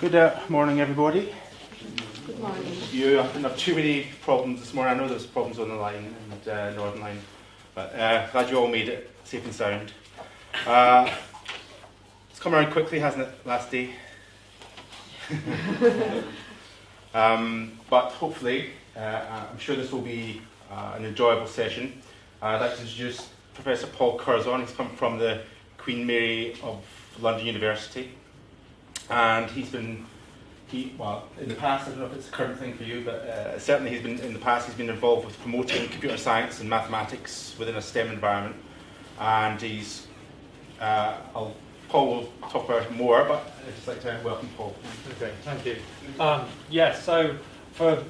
Good morning, everybody. Good morning. You didn't have too many problems this morning. I know there was problems on the line and Northern Line, but glad you all made it safe and sound. It's come around quickly, hasn't it, last day? But hopefully, I'm sure this will be an enjoyable session. I'd like to introduce Professor Paul Curzon. He's come from the Queen Mary of London University. And in the past, I don't know if it's a current thing for you, but certainly in the past he's been involved with promoting computer science and mathematics within a STEM environment. And Paul will talk about it more, but I'd just like to welcome Paul. Okay, thank you. So for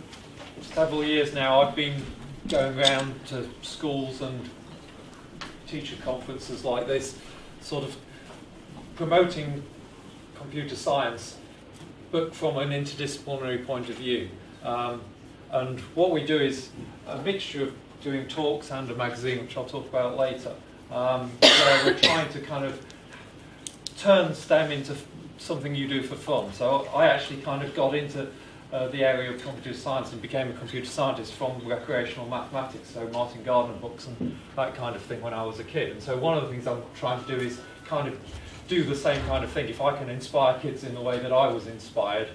several years now I've been going around to schools and teacher conferences like this, sort of promoting computer science, but from an interdisciplinary point of view. And what we do is a mixture of doing talks and a magazine, which I'll talk about later, where we're trying to kind of turn STEM into something you do for fun. So I actually kind of got into the area of computer science and became a computer scientist from recreational mathematics, so Martin Gardner books and that kind of thing when I was a kid. And so one of the things I'm trying to do is kind of do the same kind of thing. If I can inspire kids in the way that I was inspired,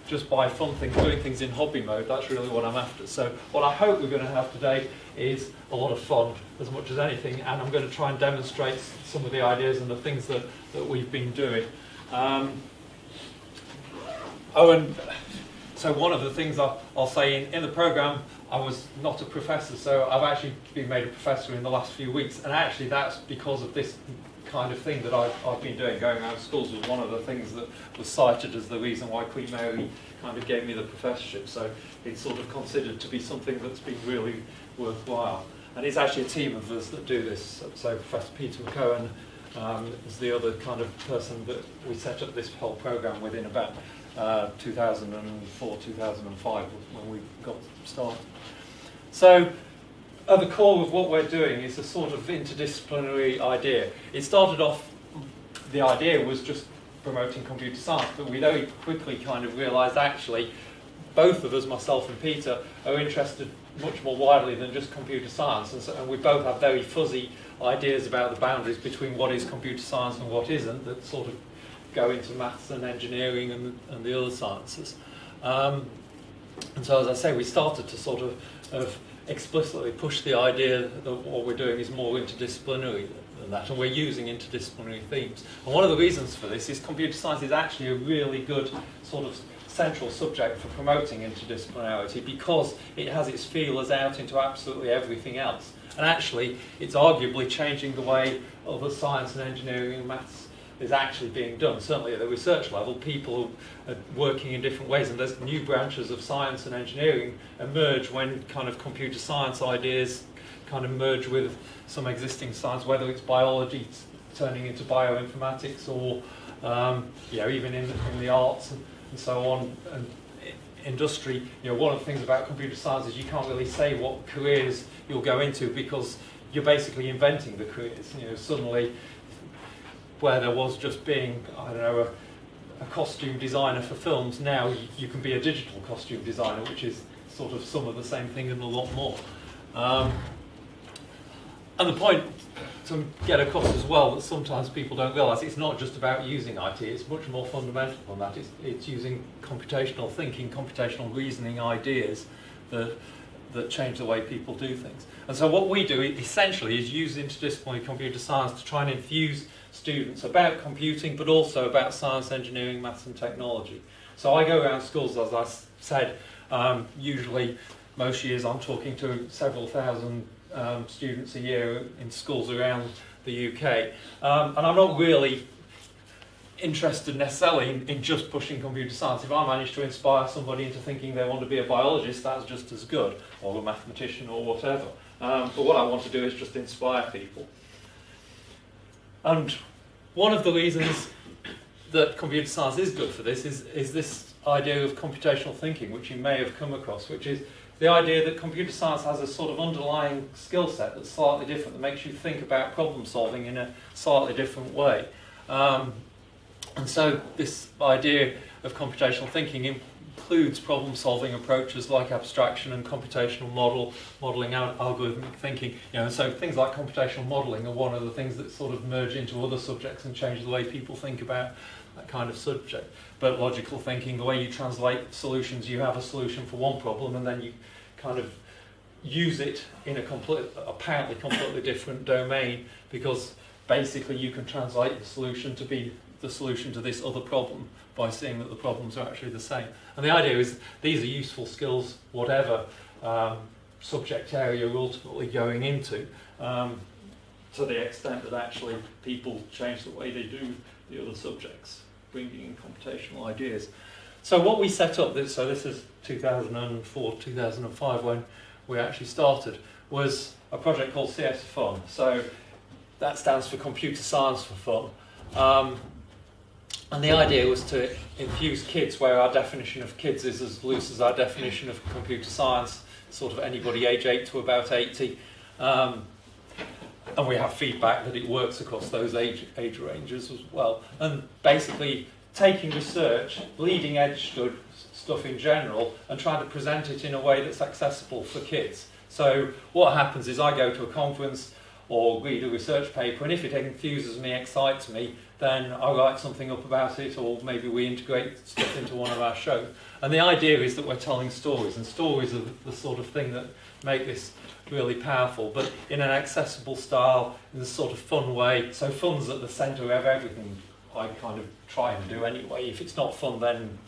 just by fun things, doing things in hobby mode, that's really what I'm after. So what I hope we're going to have today is a lot of fun as much as anything, and I'm going to try and demonstrate some of the ideas and the things that we've been doing. So one of the things I'll say in the programme, I was not a professor, so I've actually been made a professor in the last few weeks, and actually that's because of this kind of thing that I've been doing. Going around schools was one of the things that was cited as the reason why Queen Mary kind of gave me the professorship, so it's sort of considered to be something that's been really worthwhile. And it's actually a team of us that do this, so Professor Peter McCohen is the other kind of person that we set up this whole programme with in about 2004, 2005 when we got started. So at the core of what we're doing is a sort of interdisciplinary idea. It started off, the idea was just promoting computer science, but we very quickly kind of realised actually both of us, myself and Peter, are interested much more widely than just computer science, and we both have very fuzzy ideas about the boundaries between what is computer science and what isn't, that sort of go into maths and engineering and the other sciences. And so, as I say, we started to sort of explicitly push the idea that what we're doing is more interdisciplinary than that, and we're using interdisciplinary themes. And one of the reasons for this is computer science is actually a really good sort of central subject for promoting interdisciplinarity, because it has its feelers out into absolutely everything else. And actually, it's arguably changing the way other science and engineering and maths is actually being done. Certainly at the research level, people are working in different ways, and there's new branches of science and engineering emerge when kind of computer science ideas kind of merge with some existing science, whether it's biology turning into bioinformatics, or even in the arts and so on, and industry. One of the things about computer science is you can't really say what careers you'll go into, because you're basically inventing the careers. Suddenly, where there was just being, a costume designer for films, now you can be a digital costume designer, which is sort of some of the same thing and a lot more. And the point to get across as well that sometimes people don't realise, it's not just about using IT, it's much more fundamental than that. It's using computational thinking, computational reasoning ideas that change the way people do things. And so what we do essentially is use interdisciplinary computer science to try and infuse students about computing, but also about science, engineering, maths and technology. So I go around schools, as I said, usually most years I'm talking to several thousand students a year in schools around the UK. And I'm not really interested necessarily in just pushing computer science. If I manage to inspire somebody into thinking they want to be a biologist, that's just as good, or a mathematician or whatever. But what I want to do is just inspire people. And one of the reasons that computer science is good for this is this idea of computational thinking, which you may have come across, which is the idea that computer science has a sort of underlying skill set that's slightly different, that makes you think about problem solving in a slightly different way. And so this idea of computational thinking includes problem-solving approaches like abstraction and computational modelling, algorithmic thinking. And so things like computational modelling are one of the things that sort of merge into other subjects and change the way people think about that kind of subject. But logical thinking, the way you translate solutions, you have a solution for one problem and then you kind of use it in a apparently completely different domain, because basically you can translate the solution to be the solution to this other problem by seeing that the problems are actually the same. And the idea is these are useful skills, whatever subject area you're ultimately going into, to the extent that actually people change the way they do the other subjects, bringing in computational ideas. So what we set up, so this is 2004, 2005 when we actually started, was a project called CS4FN. So that stands for Computer Science for Fun. And the idea was to infuse kids where our definition of kids is as loose as our definition of computer science, sort of anybody age 8 to about 80. And we have feedback that it works across those age ranges as well. And basically taking research, bleeding edge stuff in general, and trying to present it in a way that's accessible for kids. So what happens is I go to a conference or read a research paper, and if it enthuses me, excites me, then I write something up about it, or maybe we integrate stuff into one of our shows. And the idea is that we're telling stories, and stories are the sort of thing that make this really powerful, but in an accessible style, in a sort of fun way. So fun's at the centre of everything I kind of try and do anyway. If it's not fun, then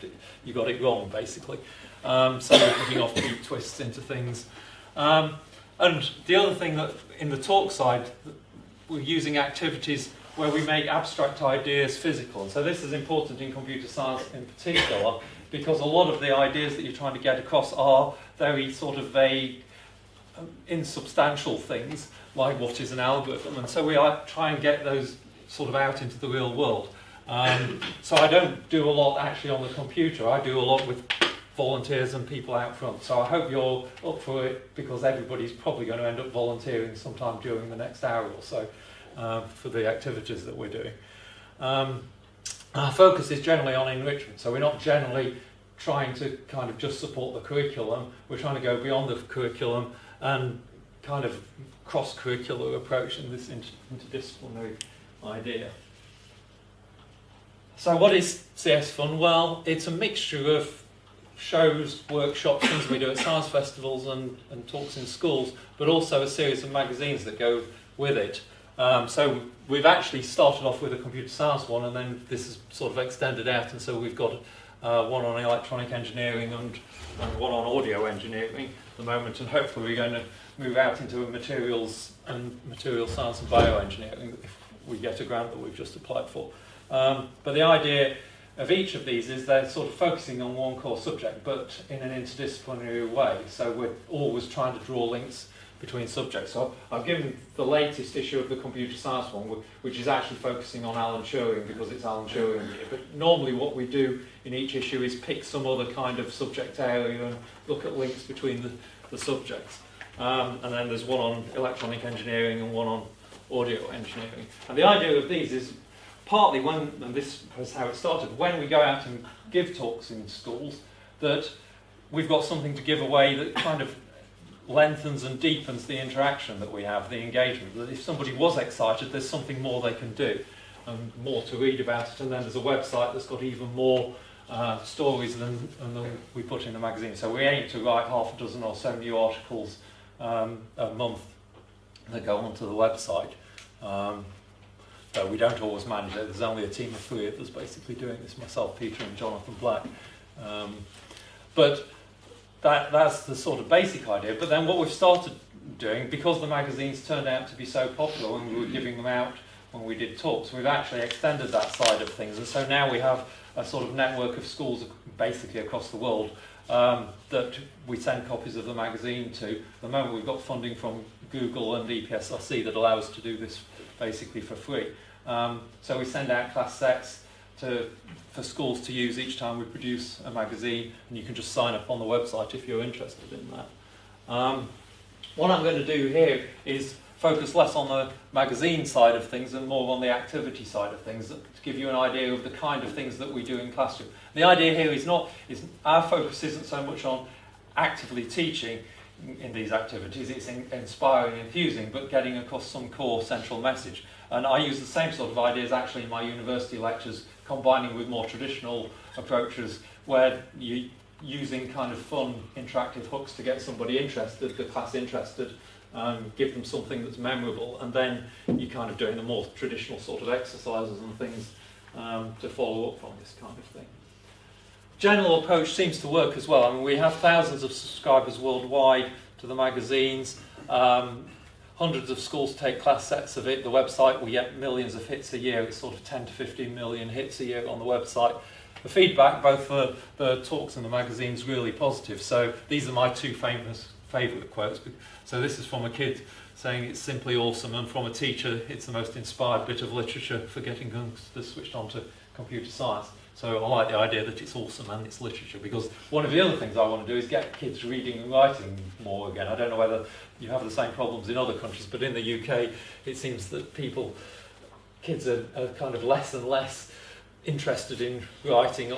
you got it wrong, basically. So we're putting off deep twists into things. And the other thing that in the talk side, we're using activities where we make abstract ideas physical. So this is important in computer science in particular, because a lot of the ideas that you're trying to get across are very sort of vague, insubstantial things, like what is an algorithm. And so we try and get those sort of out into the real world. So I don't do a lot actually on the computer. I do a lot with volunteers and people out front. So I hope you're up for it, because everybody's probably going to end up volunteering sometime during the next hour or so for the activities that we're doing. Our focus is generally on enrichment, so we're not generally trying to kind of just support the curriculum. We're trying to go beyond the curriculum and kind of cross-curricular approach in this interdisciplinary idea. So what is CS4FN? Well, it's a mixture of shows, workshops, things we do at science festivals and talks in schools, but also a series of magazines that go with it. So we've actually started off with a computer science one, and then this is sort of extended out, and so we've got one on electronic engineering and one on audio engineering at the moment, and hopefully we're going to move out into materials science and bioengineering if we get a grant that we've just applied for. But the idea of each of these is they're sort of focusing on one core subject, but in an interdisciplinary way. So we're always trying to draw links between subjects. So I've given the latest issue of the computer science one, which is actually focusing on Alan Turing because it's Alan Turing year. But normally what we do in each issue is pick some other kind of subject area and look at links between the subjects. And then there's one on electronic engineering and one on audio engineering. And the idea of these is partly and this is how it started, when we go out and give talks in schools, that we've got something to give away that kind of lengthens and deepens the interaction that we have, the engagement, that if somebody was excited, there's something more they can do and more to read about it. And then there's a website that's got even more stories than we put in the magazine. So we aim to write half a dozen or so new articles a month that go onto the website. Though we don't always manage it. There's only a team of 3 of us basically doing this, myself, Peter and Jonathan Black. But that's the sort of basic idea. But then what we've started doing, because the magazines turned out to be so popular and we were giving them out when we did talks, we've actually extended that side of things. And so now we have a sort of network of schools basically across the world that we send copies of the magazine to. At the moment we've got funding from Google and EPSRC that allow us to do this basically for free. So we send out class sets for schools to use each time we produce a magazine, and you can just sign up on the website if you're interested in that. What I'm going to do here is focus less on the magazine side of things and more on the activity side of things, to give you an idea of the kind of things that we do in classroom. The idea here is our focus isn't so much on actively teaching in these activities, it's inspiring and enthusing, but getting across some core central message. And I use the same sort of ideas actually in my university lectures, combining with more traditional approaches where you're using kind of fun interactive hooks to get somebody interested, the class interested, give them something that's memorable, and then you're kind of doing the more traditional sort of exercises and things to follow up from this kind of thing. General approach seems to work as well. I mean, we have thousands of subscribers worldwide to the magazines. Hundreds of schools take class sets of it. The website, we get millions of hits a year. It's sort of 10 to 15 million hits a year on the website. The feedback, both for the talks and the magazines, is really positive. So these are my two favourite quotes. So this is from a kid saying it's simply awesome, and from a teacher, it's the most inspired bit of literature for getting youngsters switched on to computer science. So I like the idea that it's awesome and it's literature, because one of the other things I want to do is get kids reading and writing more again. I don't know whether you have the same problems in other countries, but in the UK it seems that kids are kind of less and less interested in writing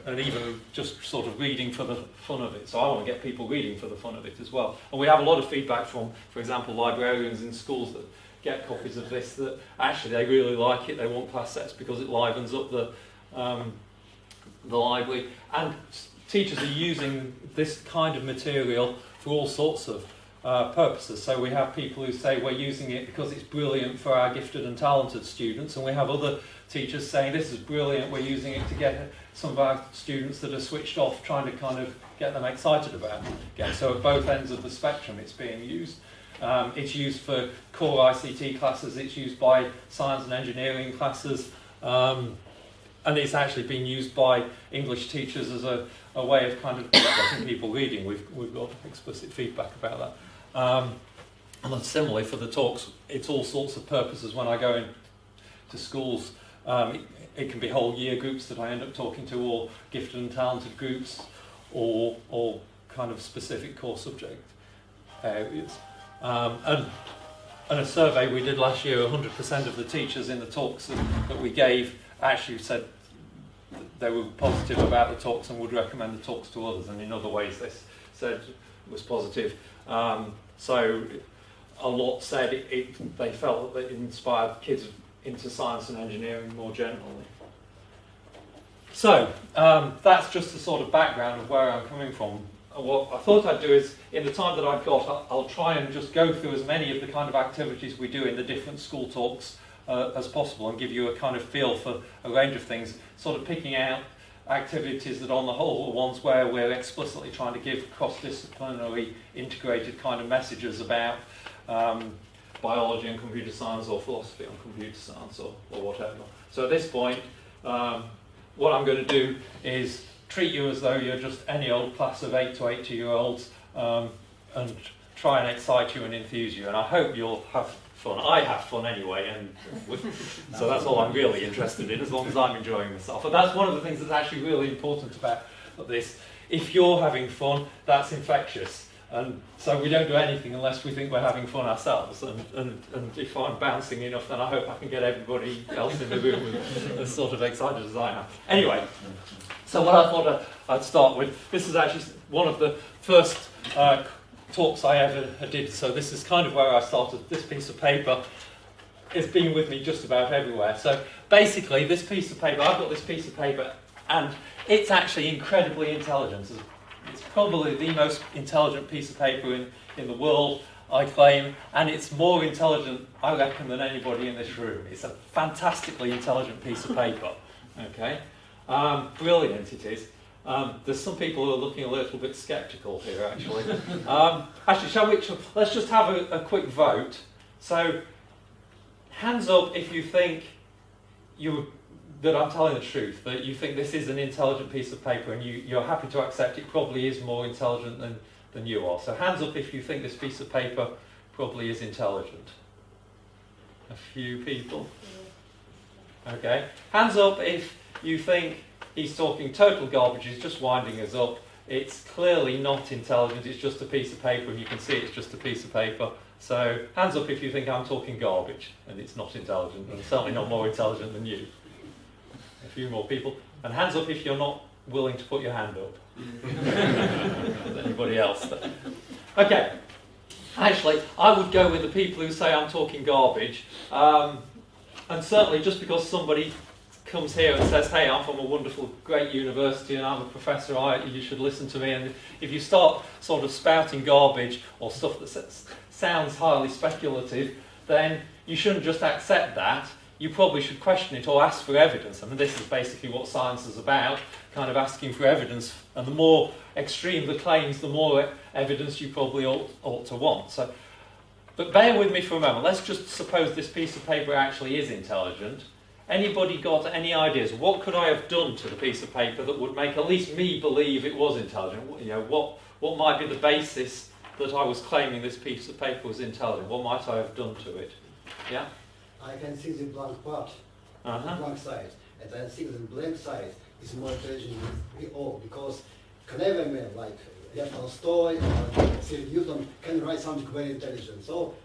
and even just sort of reading for the fun of it. So I want to get people reading for the fun of it as well. And we have a lot of feedback from, for example, librarians in schools that get copies of this, that actually they really like it, they want class sets because it livens up the library. And teachers are using this kind of material for all sorts of purposes. So we have people who say we're using it because it's brilliant for our gifted and talented students, and we have other teachers saying this is brilliant, we're using it to get some of our students that are switched off, trying to kind of get them excited about it again. So at both ends of the spectrum it's being used. It's used for core ICT classes, it's used by science and engineering classes, and it's actually been used by English teachers as a way of kind of getting people reading. We've got explicit feedback about that. And then similarly for the talks, it's all sorts of purposes. When I go into schools, it can be whole year groups that I end up talking to, or gifted and talented groups, or kind of specific core subject areas. And a survey we did last year, 100% of the teachers in the talks that we gave actually said they were positive about the talks and would recommend the talks to others, and in other ways they said it was positive. So a lot said they felt that it inspired kids into science and engineering more generally. So that's just the sort of background of where I'm coming from. What I thought I'd do is, in the time that I've got, I'll try and just go through as many of the kind of activities we do in the different school talks as possible, and give you a kind of feel for a range of things, sort of picking out activities that on the whole are ones where we're explicitly trying to give cross-disciplinary integrated kind of messages about biology and computer science, or philosophy and computer science, or whatever. So at this point, what I'm going to do is treat you as though you're just any old class of 8 to 80-year-olds, and try and excite you and enthuse you, and I hope you'll have fun. I have fun anyway, and so that's all I'm really interested in, as long as I'm enjoying myself. And that's one of the things that's actually really important about this. If you're having fun, that's infectious, and so we don't do anything unless we think we're having fun ourselves, and if I'm bouncing enough, then I hope I can get everybody else in the room as sort of excited as I am. Anyway, so what I thought I'd start with, this is actually one of the first talks I ever did, so this is kind of where I started. This piece of paper has been with me just about everywhere. So basically this piece of paper, I've got this piece of paper, and it's actually incredibly intelligent. It's probably the most intelligent piece of paper in the world, I claim, and it's more intelligent, I reckon, than anybody in this room. It's a fantastically intelligent piece of paper. Okay, brilliant it is. There's some people who are looking a little bit sceptical here, actually. Actually, let's just have a quick vote. So, hands up if you think that I'm telling the truth, that you think this is an intelligent piece of paper, and you're happy to accept it probably is more intelligent than you are. So hands up if you think this piece of paper probably is intelligent. A few people. Okay. Hands up if you think he's talking total garbage, he's just winding us up. it's clearly not intelligent, it's just a piece of paper, and you can see it's just a piece of paper. So hands up if you think I'm talking garbage and it's not intelligent, and certainly not more intelligent than you. A few more people. And hands up if you're not willing to put your hand up. Anybody else? Okay. Actually, I would go with the people who say I'm talking garbage. And certainly just because somebody comes here and says, hey, I'm from a wonderful, great university and I'm a professor, you should listen to me. And if you start sort of spouting garbage or stuff that sounds highly speculative, then you shouldn't just accept that. You probably should question it or ask for evidence. I mean, this is basically what science is about, kind of asking for evidence. And the more extreme the claims, the more evidence you probably ought to want. So, but bear with me for a moment. Let's just suppose this piece of paper actually is intelligent. Anybody got any ideas? What could I have done to the piece of paper that would make at least me believe it was intelligent? You know, what might be the basis that I was claiming this piece of paper was intelligent? What might I have done to it? Yeah? I can see the blank part, the blank side, and I think the blank side is more intelligent than we all, because clever men like Lev Tolstoy or Sir Newton can write something very intelligent. So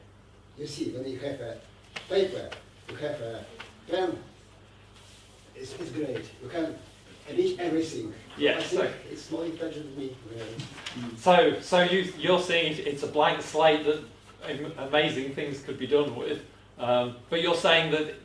you see, when you have a paper, you have a pen, it's great. You can reach everything. Yeah, I think it's more intelligent than me. Really. So you're saying it's a blank slate that amazing things could be done with. But you're saying that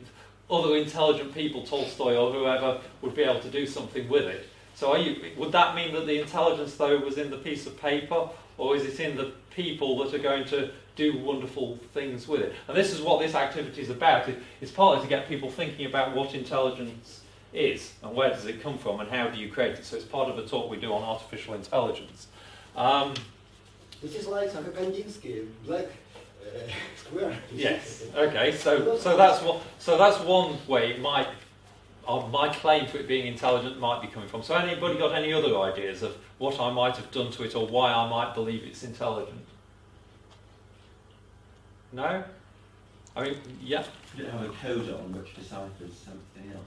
other intelligent people, Tolstoy or whoever, would be able to do something with it. So would that mean that the intelligence, though, was in the piece of paper, or is it in the people that are going to do wonderful things with it? And this is what this activity is about. It's partly to get people thinking about what intelligence is, and where does it come from, and how do you create it. So it's part of a talk we do on artificial intelligence. This is like a Kandinsky, black square. Yes. Okay. So that's one way my claim for it being intelligent might be coming from. So anybody got any other ideas of what I might have done to it or why I might believe it's intelligent? No? I mean, yeah. You don't have a code on which deciphers something else.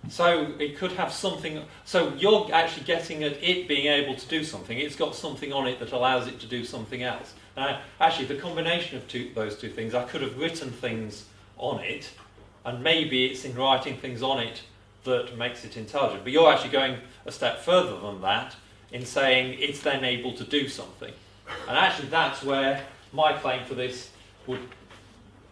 So it could have something. So you're actually getting at it being able to do something. It's got something on it that allows it to do something else. Now, actually, the combination of those two things, I could have written things on it, and maybe it's in writing things on it that makes it intelligent. But you're actually going a step further than that in saying it's then able to do something. And actually, that's where my claim for this would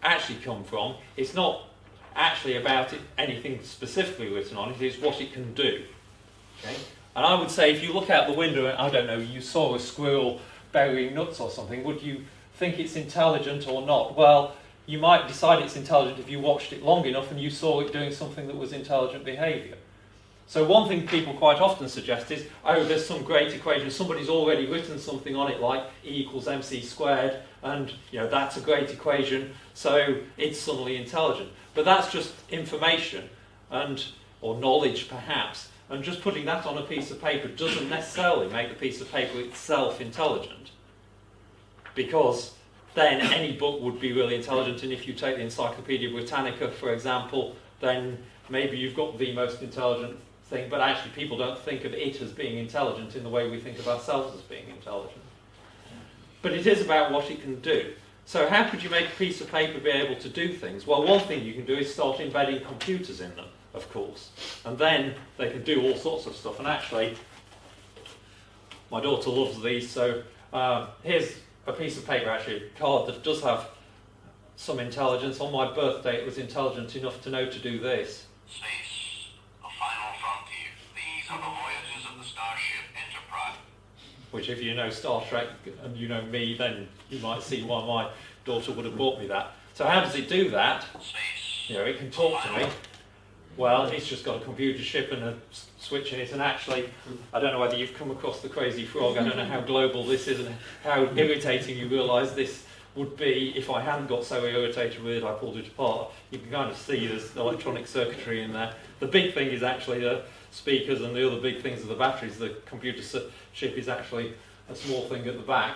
actually come from. It's not actually about anything specifically written on it, it's what it can do. Okay? And I would say if you look out the window and, I don't know, you saw a squirrel burying nuts or something, would you think it's intelligent or not? Well, you might decide it's intelligent if you watched it long enough and you saw it doing something that was intelligent behaviour. So one thing people quite often suggest is, oh, there's some great equation, somebody's already written something on it like E equals mc squared, and that's a great equation, so it's suddenly intelligent. But that's just information, or knowledge perhaps, and just putting that on a piece of paper doesn't necessarily make the piece of paper itself intelligent, because then any book would be really intelligent, and if you take the Encyclopedia Britannica, for example, then maybe you've got the most intelligent thing, but actually people don't think of it as being intelligent in the way we think of ourselves as being intelligent. But it is about what it can do. So how could you make a piece of paper be able to do things? Well, one thing you can do is start embedding computers in them, of course. And then they can do all sorts of stuff. And actually, my daughter loves these, so here's a piece of paper, actually, a card that does have some intelligence. On my birthday, it was intelligent enough to know to do this. Space, a final frontier. These are the voyages of the Starship Enterprise. Which, if you know Star Trek and you know me, then you might see why my daughter would have bought me that. So how does it do that? Space. It can talk to me. Well, it's just got a computer chip and a switch in it, and actually, I don't know whether you've come across the crazy frog. I don't know how global this is and how irritating you realise this would be if I hadn't got so irritated with it I pulled it apart. You can kind of see there's electronic circuitry in there. The big thing is actually the speakers, and the other big things are the batteries. The computer chip is actually a small thing at the back.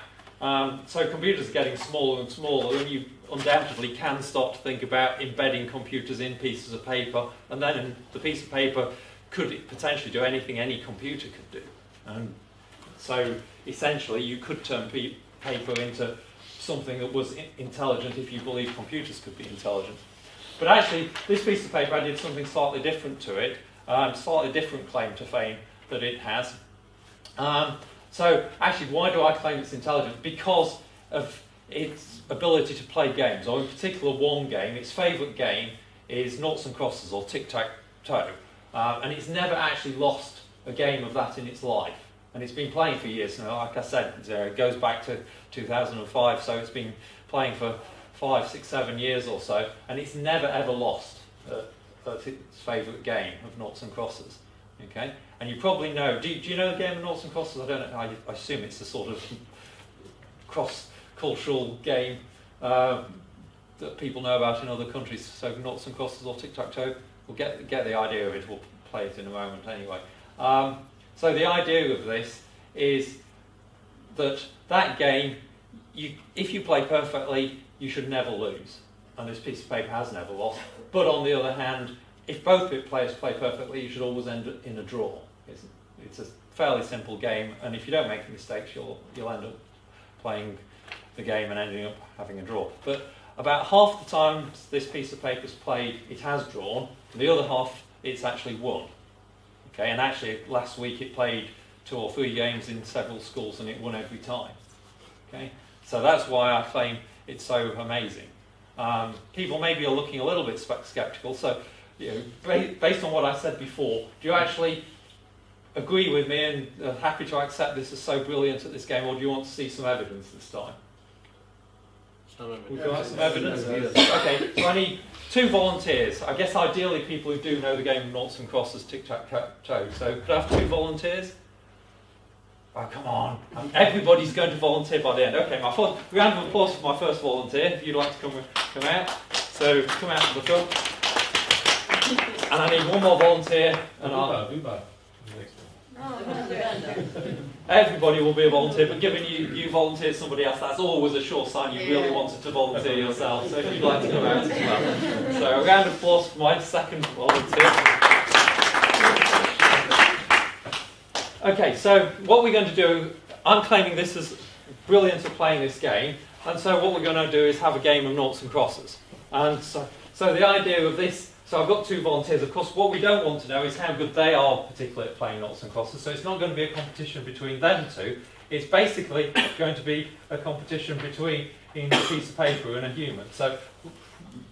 So computers are getting smaller and smaller, and you undoubtedly can start to think about embedding computers in pieces of paper, and then the piece of paper could potentially do anything any computer could do. And So essentially, you could turn paper into something that was intelligent if you believe computers could be intelligent. But actually, this piece of paper, I did something slightly different to it, slightly different claim to fame that it has. So actually, why do I claim it's intelligent? Because of its ability to play games, or in particular one game. Its favourite game is noughts and crosses, or tic-tac-toe, and it's never actually lost a game of that in its life. And it's been playing for years now. Like I said, it goes back to 2005, so it's been playing for 5, 6, 7 years or so, and it's never ever lost its favourite game of noughts and crosses. Okay, and you probably know. Do you know the game of noughts and crosses? I don't know. I assume it's a sort of cross-cultural game that people know about in other countries. So noughts and crosses or tic-tac-toe. We'll get the idea of it. We'll play it in a moment anyway. So the idea of this is that game, if you play perfectly, you should never lose. And this piece of paper has never lost. But on the other hand, if both players play perfectly, you should always end in a draw. It's a fairly simple game, and if you don't make mistakes, you'll end up playing the game and ending up having a draw. But about half the time this piece of paper's played, it has drawn, and the other half, it's actually won. Okay, and actually last week it played 2 or 3 games in several schools and it won every time. Okay, so that's why I claim it's so amazing. People maybe are looking a little bit sceptical, so based on what I said before, do you actually agree with me and are happy to accept this as so brilliant at this game, or do you want to see some evidence this time? Would you like some evidence? Okay, so I need 2 volunteers. I guess ideally people who do know the game of noughts and crosses, tic-tac-toe. So could I have 2 volunteers? Oh, come on. Everybody's going to volunteer by the end. Okay, round of applause for my first volunteer, if you'd like to come out. So come out to the front. And I need 1 more volunteer. And everybody will be a volunteer, but given you volunteer somebody else, that's always a sure sign you really wanted to volunteer yourself. So if you'd like to come out as well. So a round of applause for my second volunteer. Okay, so what we're going to do, I'm claiming this is brilliant at playing this game, and so what we're going to do is have a game of noughts and crosses. And so the idea of this, so I've got 2 volunteers. Of course, what we don't want to know is how good they are, particularly at playing noughts and crosses. So it's not going to be a competition between them 2. It's basically going to be a competition between a piece of paper and a human. So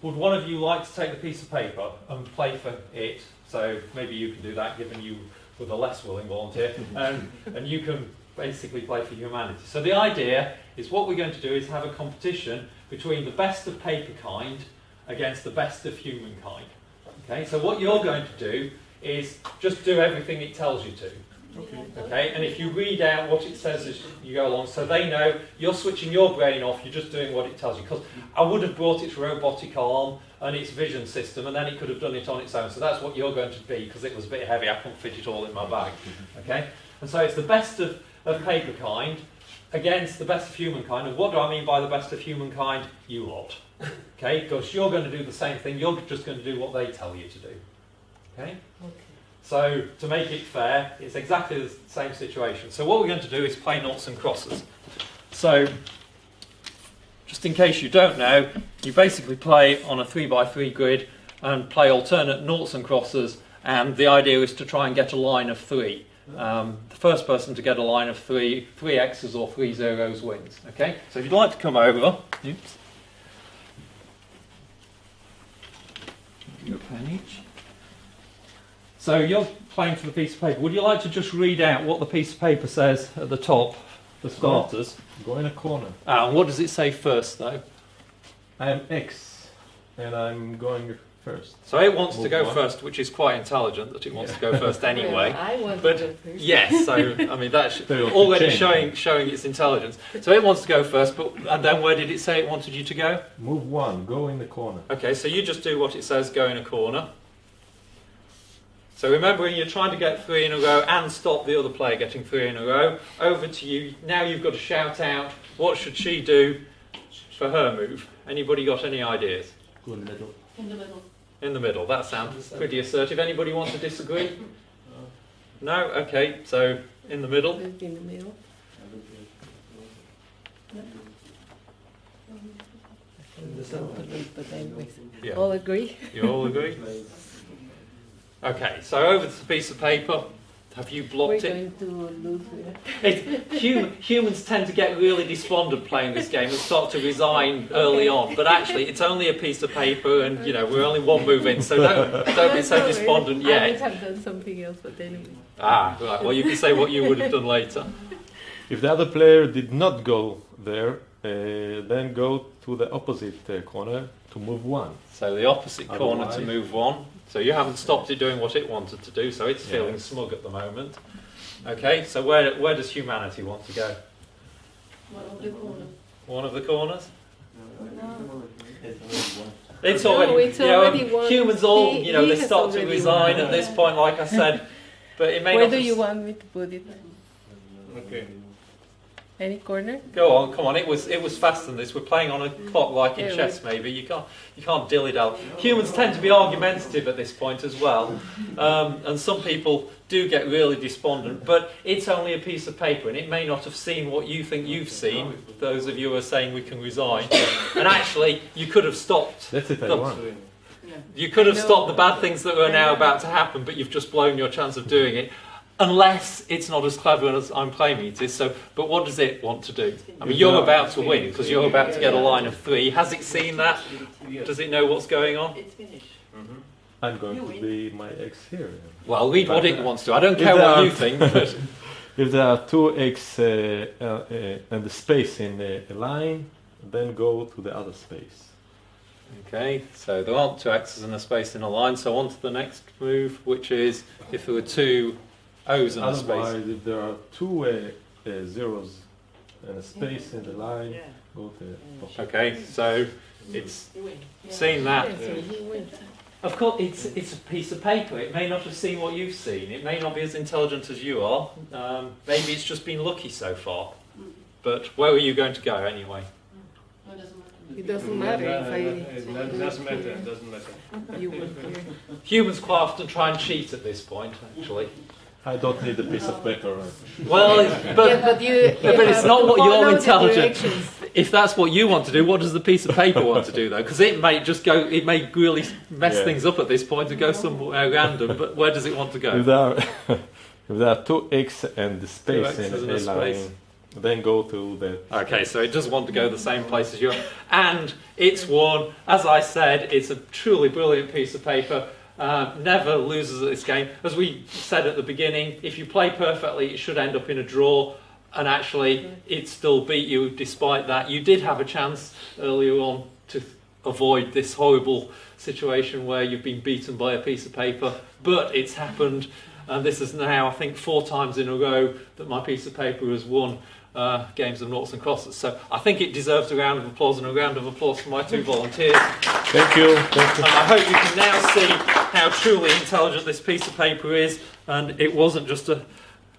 would one of you like to take the piece of paper and play for it? So maybe you can do that, given you were the less willing volunteer, and you can basically play for humanity. So the idea is what we're going to do is have a competition between the best of paper kind against the best of humankind. Okay, so what you're going to do is just do everything it tells you to. Okay, and if you read out what it says as you go along, so they know you're switching your brain off, you're just doing what it tells you. Because I would have brought its robotic arm and its vision system, and then it could have done it on its own. So that's what you're going to be, because it was a bit heavy, I couldn't fit it all in my bag. Okay, and so it's the best of paper kind against the best of humankind. And what do I mean by the best of humankind? You lot. Okay, because you're going to do the same thing, you're just going to do what they tell you to do. Okay? So, to make it fair, it's exactly the same situation. So what we're going to do is play noughts and crosses. So, just in case you don't know, you basically play on a 3x3 grid and play alternate noughts and crosses, and the idea is to try and get a line of 3. The first person to get a line of 3 X's or 3 zeros wins. Okay? So if you'd like to come over... Oops. Your pen each. So you're playing for the piece of paper. Would you like to just read out what the piece of paper says at the top, for starters? Go in a corner. And what does it say first, though? I am X, and I'm going first. So it wants to go first, which is quite intelligent that it wants to go first anyway. I want But to go first. yes, so I mean that's So already change. showing its intelligence. So it wants to go first, and then where did it say it wanted you to go? Move 1, go in the corner. Okay, so you just do what it says, go in a corner. So remembering you're trying to get 3 in a row and stop the other player getting 3 in a row. Over to you. Now you've got to shout out, what should she do for her move? Anybody got any ideas? Go in the middle. In the middle. In the middle, that sounds pretty assertive. Anybody want to disagree? No? Okay, so in the middle. In the middle. But anyway, Yeah. all agree. You all agree? Okay, so over to the piece of paper. Have you We're blocked it? going to lose it. Humans tend to get really despondent playing this game and start to resign early on. But actually, it's only a piece of paper, and you know we're only one move in, so don't be so despondent I would yet. have done something else, but anyway. Ah, right. Well, you can say what you would have done later. If the other player did not go there, then go to the opposite corner to move one. So the opposite corner to Otherwise- move one. So you haven't stopped it doing what it wanted to do, so it's Yeah. feeling smug at the moment. Okay, so where does humanity want to go? One of the corners? It's No, already, it's you know, already one. humans all, He- you know, he they has start to already resign won. at this point, like I said. But it may Where not do have you want me to put it? Okay. Any corner? Go on, come on. It was faster than this. We're playing on a clock like in Yeah, chess, maybe. You can't dilly dally. Humans tend to be argumentative at this point as well, and some people do get really despondent. But it's only a piece of paper, and it may not have seen what you think you've seen. Those of you who are saying we can resign, and actually, you could have stopped. That's it, I the- won. You could have I know. stopped the bad things that are now about to happen, but you've just blown your chance of doing it. Unless it's not as clever as I'm claiming it is. So, but what does it want to do? I mean, you're about to win because you're about to get a line of 3. Has it seen that? Does it know what's going on? I'm going to be my X here. Well, read what it wants to. I don't If care there what are- you think. But If there are two X and the space in a line, then go to the other space. okay, so there aren't 2 X's and a space in a line. So on to the next move, which is if there were 2 O's and a space. Otherwise, if there are two zeros and a space in the line, go to the opposite. Okay, so it's seen that. Yeah, so he wins. Of course, it's a piece of paper. It may not have seen what you've seen. It may not be as intelligent as you are. Maybe it's just been lucky so far. But where are you going to go anyway? It doesn't matter if It doesn't matter. It doesn't matter. you win here. Humans quite often try and cheat at this point, actually. I don't need a piece of paper. Well, but Yeah, but you but it's have not to what you're follow the intelligent. directions. if that's what you want to do, what does the piece of paper want to do though? Because it may just go, it may really mess Yeah. things up at this point and go somewhere random. But where does it want to go? If there are, if there are two X and the space X's in and a a space. line, then go to the. Okay, so it does want to go the same place as you, and it's won. As I said, it's a truly brilliant piece of paper. Never loses at this game. As we said at the beginning, if you play perfectly, it should end up in a draw, and actually, it still beat you despite that. You did have a chance earlier on to avoid this horrible situation where you've been beaten by a piece of paper, but it's happened, and this is now, I think, 4 times in a row that my piece of paper has won games of noughts and crosses. So I think it deserves a round of applause and a round of applause for my 2 volunteers. Thank you. Thank you. And I hope you can now see how truly intelligent this piece of paper is, and it wasn't just a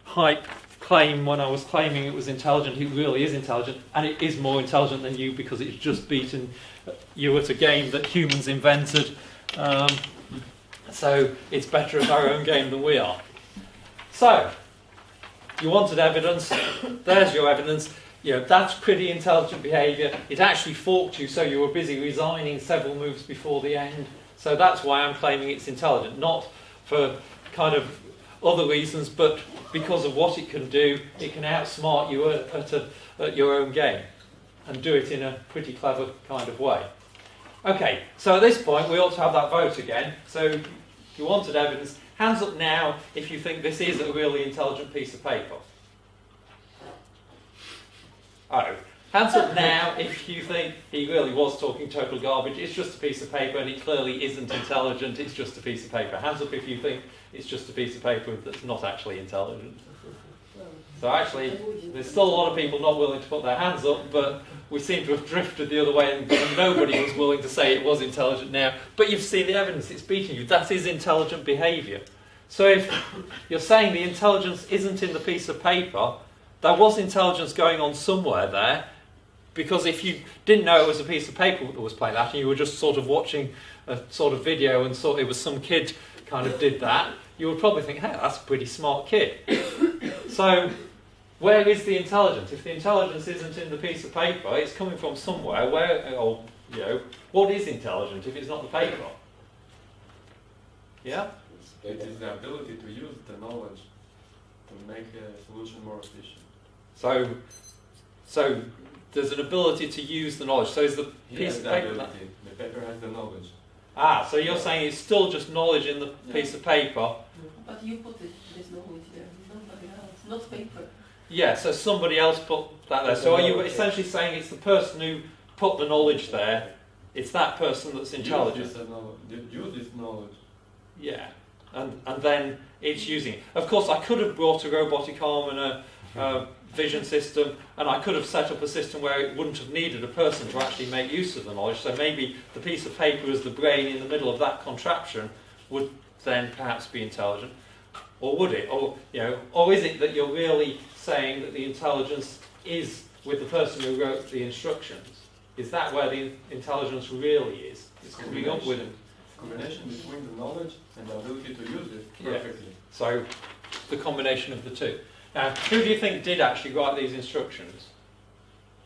hype claim when I was claiming it was intelligent. It really is intelligent, and it is more intelligent than you because it's just beaten you at a game that humans invented. So it's better at our own game than we are. So, you wanted evidence, there's your evidence. You know, that's pretty intelligent behaviour. It actually forked you, so you were busy resigning several moves before the end. So that's why I'm claiming it's intelligent, not for kind of other reasons, but because of what it can do. It can outsmart you at your own game and do it in a pretty clever kind of way. Okay, so at this point we ought to have that vote again. So you wanted evidence. Hands up now if you think this is a really intelligent piece of paper. Oh. Hands up now if you think he really was talking total garbage. It's just a piece of paper and it clearly isn't intelligent. It's just a piece of paper. Hands up if you think it's just a piece of paper that's not actually intelligent. So actually, there's still a lot of people not willing to put their hands up, but we seem to have drifted the other way and nobody was willing to say it was intelligent now. But you've seen the evidence, it's beating you. That is intelligent behaviour. So if you're saying the intelligence isn't in the piece of paper, there was intelligence going on somewhere there, because if you didn't know it was a piece of paper that was playing that and you were just sort of watching a sort of video and thought it was some kid kind of did that, you would probably think, hey, that's a pretty smart kid. So where is the intelligence? If the intelligence isn't in the piece of paper, it's coming from somewhere. Where, or, you know, what is intelligent if it's not the paper? Yeah? It is the ability to use the knowledge to make a solution more efficient. So there's an ability to use the knowledge. So is the piece of paper... The paper has the knowledge. Ah, so you're saying it's still just knowledge in the piece of paper. But you put this knowledge there, nobody else, not paper. Yeah, so somebody else put that there. So are you essentially saying it's the person who put the knowledge there, it's that person that's intelligent? Use this knowledge. Yeah, and then it's using it. Of course, I could have brought a robotic arm and a vision system, and I could have set up a system where it wouldn't have needed a person to actually make use of the knowledge. So maybe the piece of paper as the brain in the middle of that contraption would then perhaps be intelligent. Or would it? Or, you know, or is it that you're really saying that the intelligence is with the person who wrote the instructions? Is that where the intelligence really is? It's coming up with combination between the knowledge and the ability to use it perfectly. Yeah. So the combination of the two. Now, who do you think did actually write these instructions?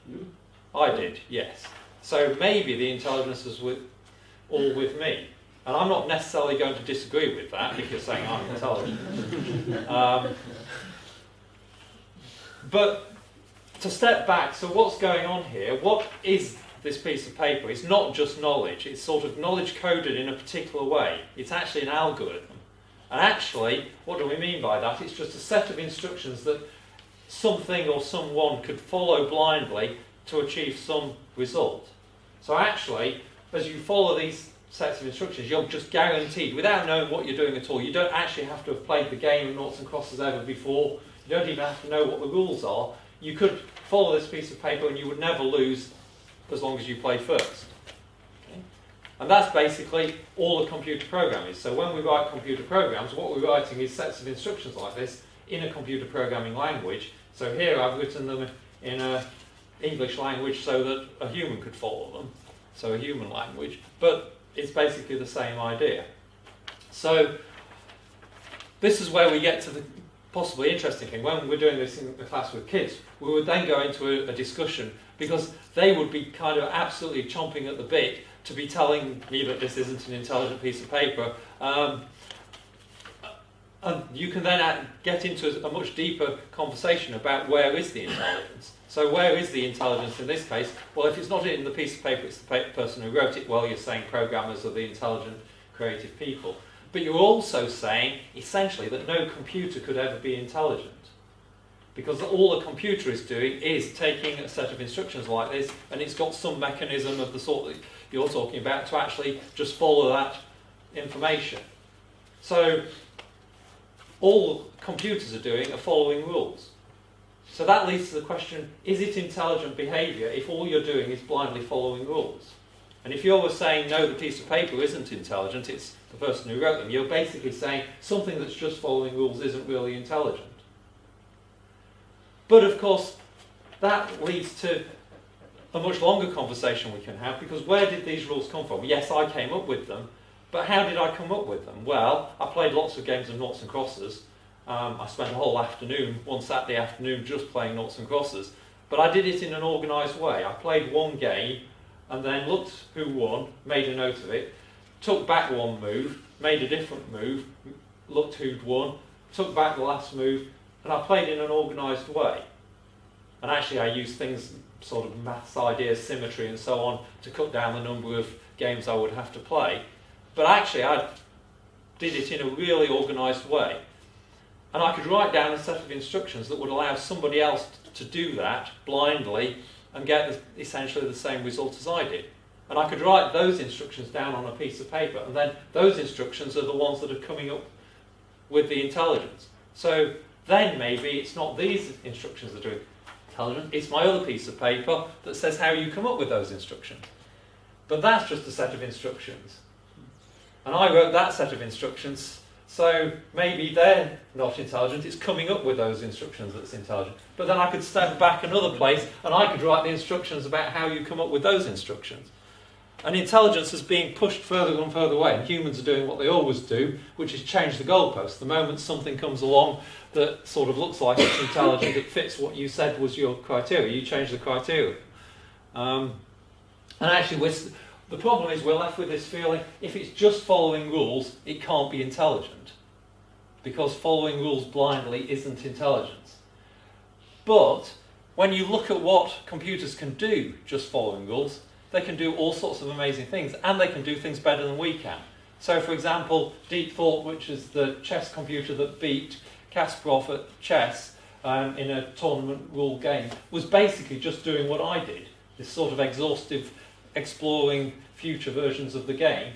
You? I did, yes. So maybe the intelligence is all with me. And I'm not necessarily going to disagree with that if you're saying I'm intelligent. But to step back, so what's going on here? What is this piece of paper? It's not just knowledge. It's sort of knowledge coded in a particular way. It's actually an algorithm. And actually, what do we mean by that? It's just a set of instructions that something or someone could follow blindly to achieve some result. So actually, as you follow these sets of instructions, you're just guaranteed, without knowing what you're doing at all, you don't actually have to have played the game of noughts and crosses ever before. You don't even have to know what the rules are. You could follow this piece of paper and you would never lose as long as you play first. Okay? And that's basically all a computer program is. So when we write computer programs, what we're writing is sets of instructions like this in a computer programming language. So here I've written them in an English language so that a human could follow them. So a human language. But it's basically the same idea. So this is where we get to the possibly interesting thing. When we're doing this in the class with kids, we would then go into a discussion because they would be kind of absolutely chomping at the bit to be telling me that this isn't an intelligent piece of paper. And you can then get into a much deeper conversation about where is the intelligence. So where is the intelligence in this case? Well, if it's not in the piece of paper, it's the person who wrote it. Well, you're saying programmers are the intelligent, creative people. But you're also saying, essentially, that no computer could ever be intelligent. Because all a computer is doing is taking a set of instructions like this, and it's got some mechanism of the sort that you're talking about to actually just follow that information. So all computers are doing are following rules. So that leads to the question, is it intelligent behaviour if all you're doing is blindly following rules? And if you're saying, no, the piece of paper isn't intelligent, it's the person who wrote them, you're basically saying something that's just following rules isn't really intelligent. But of course, that leads to a much longer conversation we can have, because where did these rules come from? Yes, I came up with them, but how did I come up with them? Well, I played lots of games of noughts and crosses. I spent a whole afternoon, one Saturday afternoon, just playing noughts and crosses. But I did it in an organised way. I played one game, and then looked who won, made a note of it, took back one move, made a different move, looked who'd won, took back the last move, and I played in an organised way. And actually I used things, sort of maths ideas, symmetry and so on, to cut down the number of games I would have to play. But actually I did it in a really organised way. And I could write down a set of instructions that would allow somebody else to do that blindly and get essentially the same result as I did. And I could write those instructions down on a piece of paper, and then those instructions are the ones that are coming up with the intelligence. So then maybe it's not these instructions that are intelligent, it's my other piece of paper that says how you come up with those instructions. But that's just a set of instructions. And I wrote that set of instructions, so maybe they're not intelligent, it's coming up with those instructions that's intelligent. But then I could step back another place and I could write the instructions about how you come up with those instructions. And intelligence is being pushed further and further away, and humans are doing what they always do, which is change the goalposts. The moment something comes along that sort of looks like it's intelligent, that fits what you said was your criteria, you change the criteria. And actually, the problem is we're left with this feeling, if it's just following rules, it can't be intelligent. Because following rules blindly isn't intelligence. But when you look at what computers can do just following rules, they can do all sorts of amazing things, and they can do things better than we can. So, for example, Deep Thought, which is the chess computer that beat Kasparov at chess in a tournament rule game, was basically just doing what I did, this sort of exhaustive exploring future versions of the game.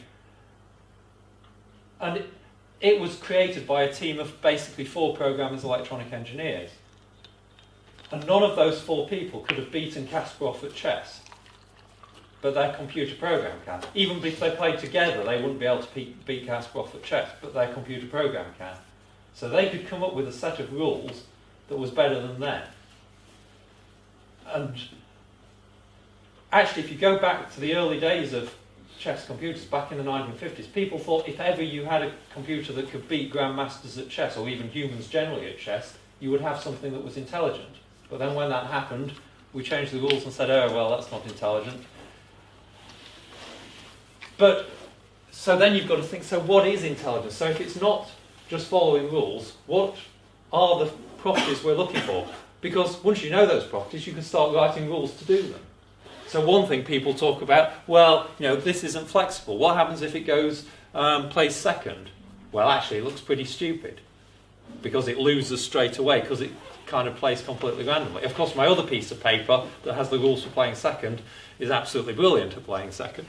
And it was created by a team of basically 4 programmers, electronic engineers. And none of those 4 people could have beaten Kasparov at chess. But their computer program can. Even if they played together, they wouldn't be able to beat Kasparov at chess, but their computer program can. So they could come up with a set of rules that was better than them. And actually, if you go back to the early days of chess computers, back in the 1950s, people thought if ever you had a computer that could beat grandmasters at chess, or even humans generally at chess, you would have something that was intelligent. But then when that happened, we changed the rules and said, oh, well, that's not intelligent. But, so then you've got to think, so what is intelligence? So if it's not just following rules, what are the properties we're looking for? Because once you know those properties, you can start writing rules to do them. So one thing people talk about, well, this isn't flexible. What happens if it goes, plays second? Well, actually, it looks pretty stupid, because it loses straight away, because it kind of plays completely randomly. Of course, my other piece of paper that has the rules for playing second is absolutely brilliant at playing second.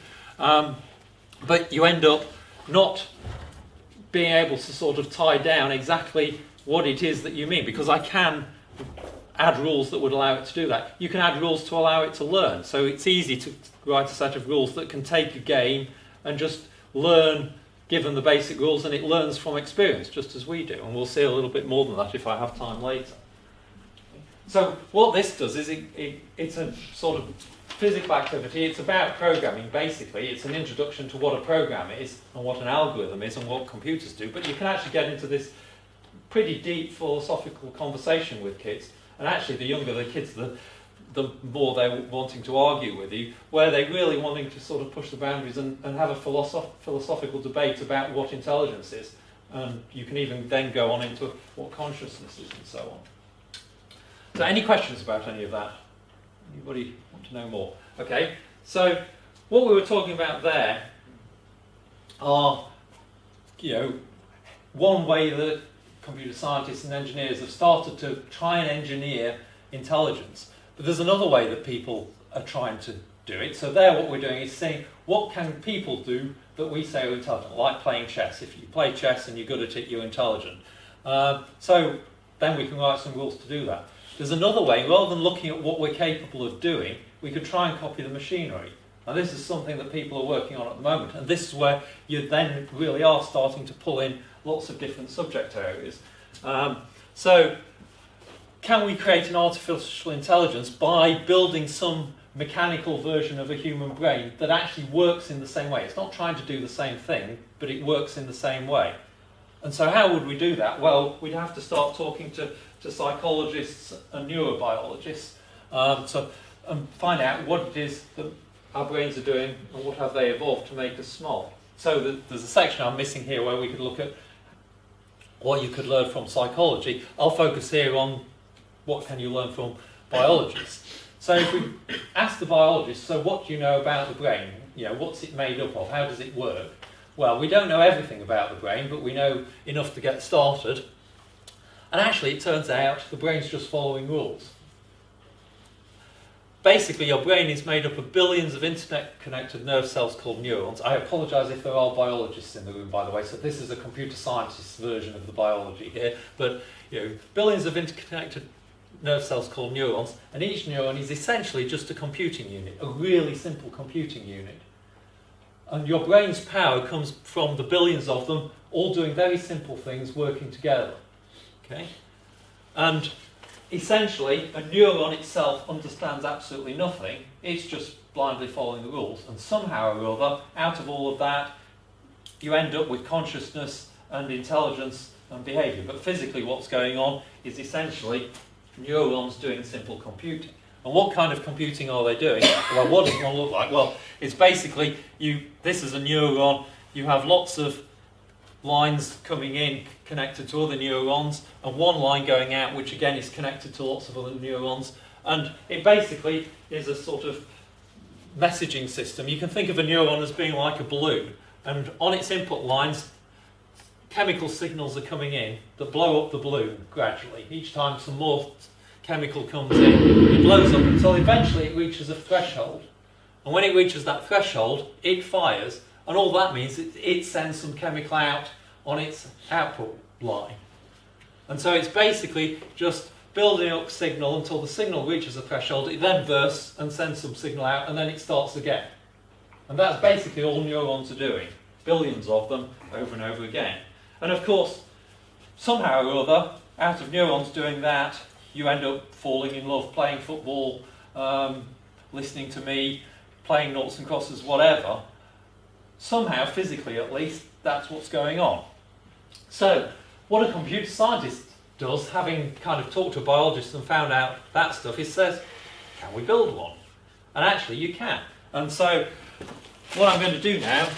But you end up not being able to sort of tie down exactly what it is that you mean, because I can add rules that would allow it to do that. You can add rules to allow it to learn. So it's easy to write a set of rules that can take a game and just learn, given the basic rules, and it learns from experience, just as we do. And we'll see a little bit more than that if I have time later. So what this does is it's a sort of physical activity. It's about programming, basically. It's an introduction to what a program is and what an algorithm is and what computers do. But you can actually get into this pretty deep philosophical conversation with kids. And actually, the younger the kids, the more they're wanting to argue with you, where they're really wanting to sort of push the boundaries and have a philosophical debate about what intelligence is. And you can even then go on into what consciousness is and so on. So any questions about any of that? Anybody want to know more? Okay, so what we were talking about there are, one way that computer scientists and engineers have started to try and engineer intelligence. But there's another way that people are trying to do it. So there what we're doing is saying, what can people do that we say are intelligent, like playing chess. If you play chess and you're good at it, you're intelligent. So then we can write some rules to do that. There's another way, rather than looking at what we're capable of doing, we could try and copy the machinery. Now this is something that people are working on at the moment, and this is where you then really are starting to pull in lots of different subject areas. So can we create an artificial intelligence by building some mechanical version of a human brain that actually works in the same way? It's not trying to do the same thing, but it works in the same way. And so how would we do that? Well, we'd have to start talking to psychologists and neurobiologists and find out what it is that our brains are doing and what have they evolved to make us smart. So there's a section I'm missing here where we could look at what you could learn from psychology. I'll focus here on what can you learn from biologists. So if we ask the biologists, so what do you know about the brain? What's it made up of? How does it work? Well, we don't know everything about the brain, but we know enough to get started. And actually, it turns out the brain's just following rules. Basically, your brain is made up of billions of internet-connected nerve cells called neurons. I apologise if there are biologists in the room, by the way, so this is a computer scientist's version of the biology here. But billions of interconnected nerve cells called neurons, and each neuron is essentially just a computing unit, a really simple computing unit. And your brain's power comes from the billions of them, all doing very simple things, working together. Okay? And essentially, a neuron itself understands absolutely nothing. it's just blindly following the rules. And somehow or other, out of all of that, you end up with consciousness and intelligence and behaviour. But physically what's going on is essentially neurons doing simple computing. And what kind of computing are they doing? Well, what does one look like? Well, it's basically, this is a neuron, you have lots of lines coming in connected to other neurons, and one line going out, which again is connected to lots of other neurons. And it basically is a sort of messaging system. You can think of a neuron as being like a balloon, and on its input lines, chemical signals are coming in that blow up the balloon gradually. Each time some more chemical comes in, it blows up until eventually it reaches a threshold. And when it reaches that threshold, it fires, and all that means it sends some chemical out on its output line. And so it's basically just building up signal until the signal reaches a threshold, it then bursts and sends some signal out, and then it starts again. And that's basically all neurons are doing, billions of them over and over again. And of course, somehow or other, out of neurons doing that, you end up falling in love, playing football, listening to me, playing noughts and crosses, whatever. Somehow, physically at least, that's what's going on. So, what a computer scientist does, having kind of talked to a biologist and found out that stuff, is says, can we build one? And actually you can. And so, what I'm going to do now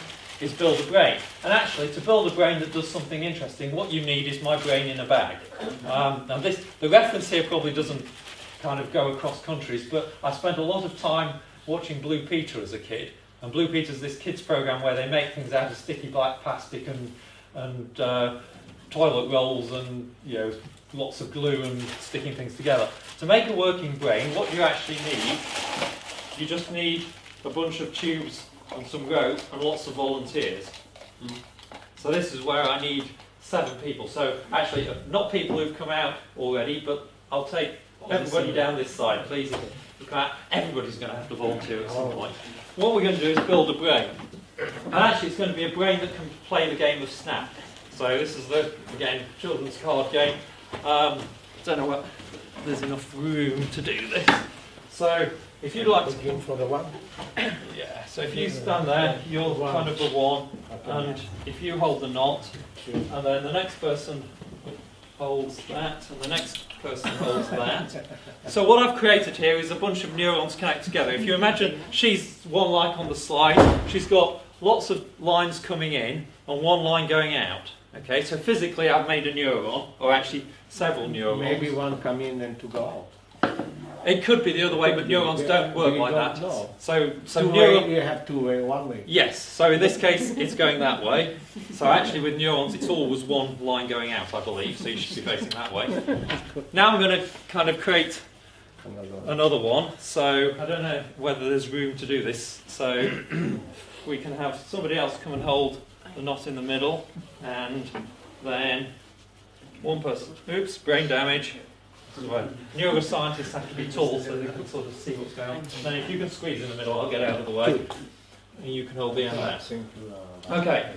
is build a brain. And actually, to build a brain that does something interesting, what you need is my brain in a bag. And the reference here probably doesn't kind of go across countries, but I spent a lot of time watching Blue Peter as a kid. And Blue Peter's this kids program where they make things out of sticky black plastic and toilet rolls and lots of glue and sticking things together. To make a working brain, what you actually need, you just need a bunch of tubes and some rope and lots of volunteers. So this is where I need 7 people. So actually, not people who've come out already, but I'll take everybody down this side, please. Everybody's going to have to volunteer at some point. What we're going to do is build a brain. And actually, it's going to be a brain that can play the game of Snap. So this is again, children's card game. I don't know what, there's enough room to do this. So if you'd like to... for the one? Yeah, so if you stand there, you're kind of the one, and if you hold the knot, and then the next person holds that, and the next person holds that. So what I've created here is a bunch of neurons connected together. If you imagine she's one like on the slide, she's got lots of lines coming in and one line going out. Okay, so physically I've made a neuron, or actually several neurons. Maybe one come in and two go out. It could be the other way, but neurons don't work like that. No. So Two-way, you have two-way, one-way. Yes, so in this case it's going that way. So actually with neurons it's always one line going out, I believe, so you should be facing that way. Now I'm going to kind of create another one, so I don't know whether there's room to do this. So we can have somebody else come and hold the knot in the middle, and then one person, oops, brain damage. Well, neuroscientists have to be tall so they can sort of see what's going on. Then if you can squeeze in the middle, I'll get out of the way. And you can hold the end there. Okay,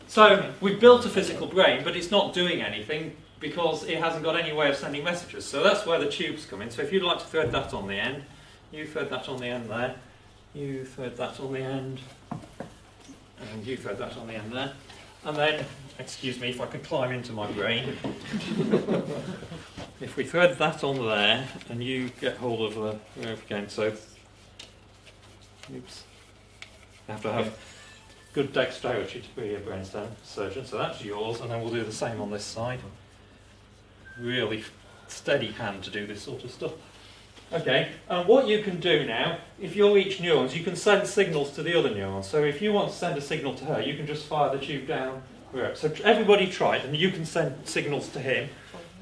so we've built a physical brain, but it's not doing anything because it hasn't got any way of sending messages. So that's where the tubes come in. So if you'd like to thread that on the end, you thread that on the end there, you thread that on the end, and you thread that on the end there. And then, excuse me if I can climb into my brain. If we thread that on there, and you get hold of the rope again, so, oops, you have to have good dexterity to be a brainstem surgeon, so that's yours, and then we'll do the same on this side. Really steady hand to do this sort of stuff. Okay, and what you can do now, if you're each neurons, you can send signals to the other neurons. So if you want to send a signal to her, you can just fire the tube down. So everybody try it, and you can send signals to him.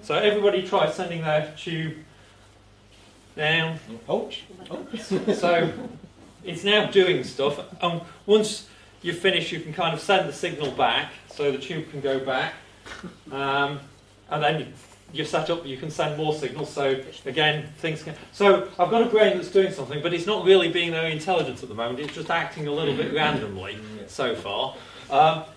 So everybody try sending their tube down. Ouch. So it's now doing stuff, and once you finish, you can kind of send the signal back, so the tube can go back, and then you're set up, you can send more signals, so again, things can... So I've got a brain that's doing something, but it's not really being very intelligent at the moment, it's just acting a little bit randomly so far.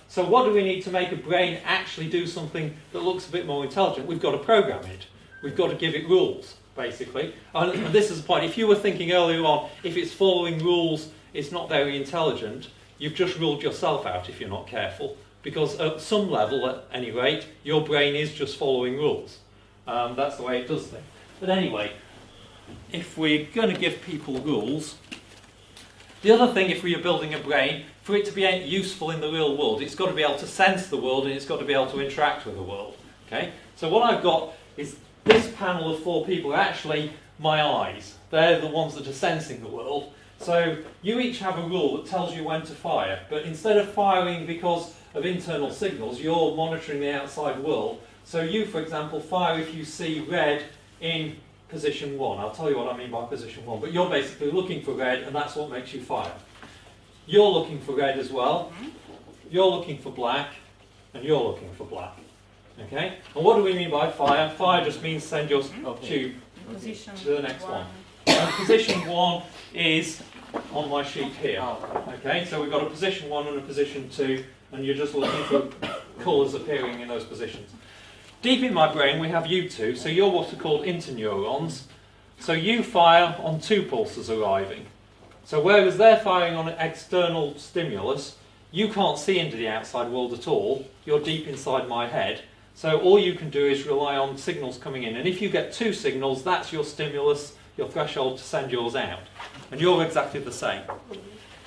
So what do we need to make a brain actually do something that looks a bit more intelligent? We've got to program it. We've got to give it rules. basically. And this is the point. If you were thinking earlier on, if it's following rules, it's not very intelligent, you've just ruled yourself out if you're not careful. Because at some level, at any rate, your brain is just following rules. That's the way it does things. But anyway, if we're going to give people rules, the other thing, if we are building a brain, for it to be useful in the real world, it's got to be able to sense the world and it's got to be able to interact with the world. Okay? So what I've got is this panel of 4 people are actually my eyes. They're the ones that are sensing the world. So you each have a rule that tells you when to fire, but instead of firing because of internal signals, you're monitoring the outside world. So you, for example, fire if you see red in position 1. I'll tell you what I mean by position 1, but you're basically looking for red and that's what makes you fire. You're looking for red as well, you're looking for black, and you're looking for black. Okay? And what do we mean by fire? Fire just means send your tube to the next one. And position 1 is on my sheet here. Okay, so we've got a position 1 and a position 2, and you're just looking for colours appearing in those positions. Deep in my brain we have you two, so you're what are called interneurons. So you fire on 2 pulses arriving. So whereas they're firing on an external stimulus, you can't see into the outside world at all. You're deep inside my head. So all you can do is rely on signals coming in. And if you get 2 signals, that's your stimulus, your threshold to send yours out. And you're exactly the same.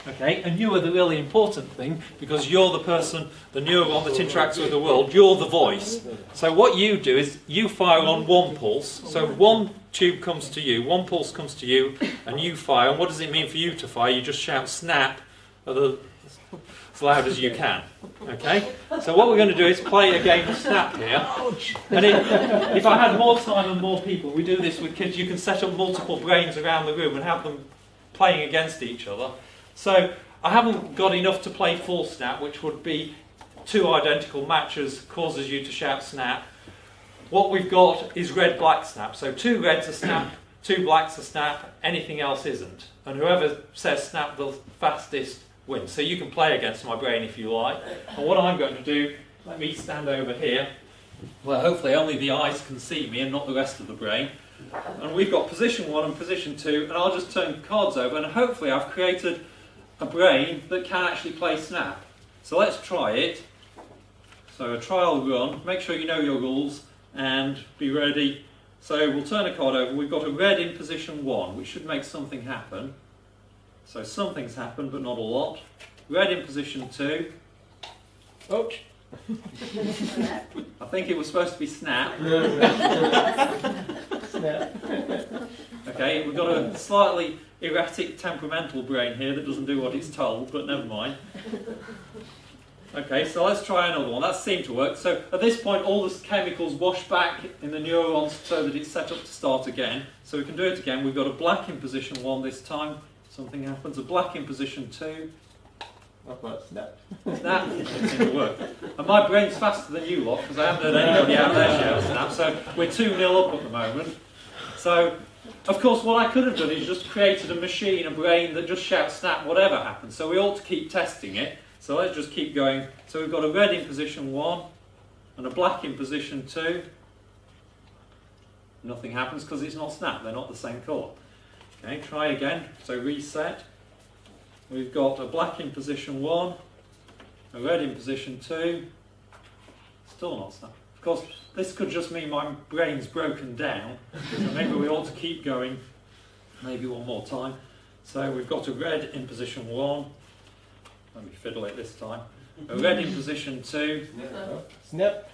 Okay, and you are the really important thing because you're the person, the neuron that interacts with the world, you're the voice. So what you do is you fire on 1 pulse, so 1 tube comes to you, 1 pulse comes to you, and you fire. And what does it mean for you to fire? You just shout snap as loud as you can. Okay, so what we're going to do is play a game of snap here. And if I had more time and more people, we do this with kids, you can set up multiple brains around the room and have them playing against each other. So I haven't got enough to play full snap, which would be 2 identical matches causes you to shout snap. What we've got is red-black snap. So 2 reds are snap, 2 blacks are snap, anything else isn't. And whoever says snap the fastest wins. So you can play against my brain if you like. And what I'm going to do, let me stand over here, where hopefully only the eyes can see me and not the rest of the brain. And we've got position 1 and position 2, and I'll just turn cards over, and hopefully I've created a brain that can actually play snap. So let's try it. So a trial run, make sure you know your rules and be ready. So we'll turn a card over. We've got a red in position 1, which should make something happen. So something's happened, but not a lot. Red in position 2. Oops. I think it was supposed to be snap. Okay, we've got a slightly erratic temperamental brain here that doesn't do what it's told, but never mind. Okay, so let's try another one. That seemed to work. So at this point all the chemicals wash back in the neurons so that it's set up to start again. So we can do it again. We've got a black in position 1 this time. Something happens. A black in position 2. Snap. Snap. It seemed to work. And my brain's faster than you lot because I haven't heard anybody out there shout snap. So we're 2-0 up at the moment. So of course what I could have done is just created a machine, a brain that just shouts snap whatever happens. So we ought to keep testing it. So let's just keep going. So we've got a red in position 1 and a black in position 2. Nothing happens because it's not snap. They're not the same colour. Okay, try again. So reset. We've got a black in position 1, a red in position 2. Still not snap. Of course, this could just mean my brain's broken down. So maybe we ought to keep going. Maybe one more time. So we've got a red in position 1. Let me fiddle it this time. A red in position 2. Snap.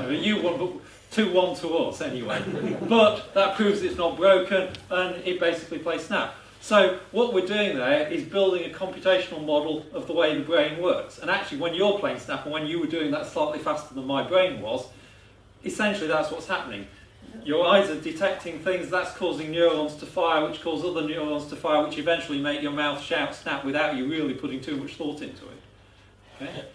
You won, but 2-1 to us anyway. But that proves it's not broken, and it basically plays snap. So what we're doing there is building a computational model of the way the brain works. And actually when you're playing snap, and when you were doing that slightly faster than my brain was, essentially that's what's happening. Your eyes are detecting things, that's causing neurons to fire, which cause other neurons to fire, which eventually make your mouth shout snap without you really putting too much thought into it.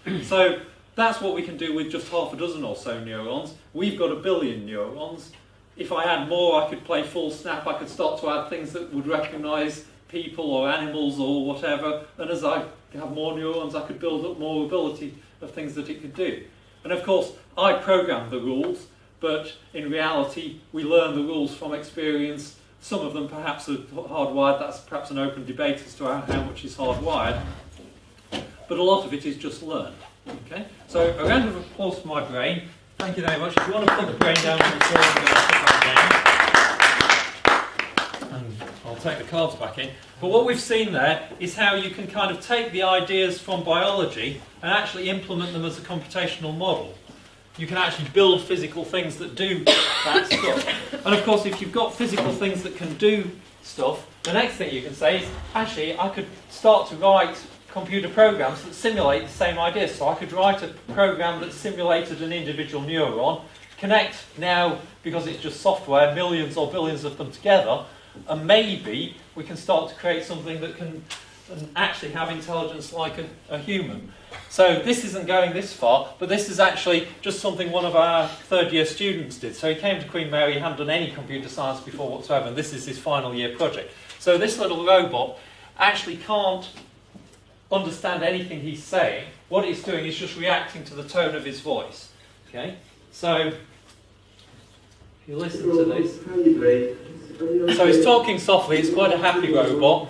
Okay? So that's what we can do with just half a dozen or so neurons. We've got 1 billion neurons. If I had more, I could play full snap. I could start to add things that would recognise people or animals or whatever. And as I have more neurons, I could build up more ability of things that it could do. And of course, I programmed the rules. but in reality we learn the rules from experience. Some of them perhaps are hardwired, that's perhaps an open debate as to how much is hardwired, but a lot of it is just learned. Okay? So a round of applause for my brain. Thank you very much. If you want to put the brain down on the floor, I'm going to put that down. And I'll take the cards back in. But what we've seen there is how you can kind of take the ideas from biology and actually implement them as a computational model. You can actually build physical things that do that stuff. And of course, if you've got physical things that can do stuff, the next thing you can say is, actually, I could start to write computer programs that simulate the same ideas. So I could write a program that simulated an individual neuron, connect now, because it's just software, millions or billions of them together, and maybe we can start to create something that can actually have intelligence like a human. So this isn't going this far, but this is actually just something one of our third-year students did. So he came to Queen Mary, he hadn't done any computer science before whatsoever, and this is his final year project. So this little robot actually can't understand anything he's saying. What it's doing is just reacting to the tone of his voice. Okay? So, if you listen to this. So he's talking softly, it's quite a happy robot.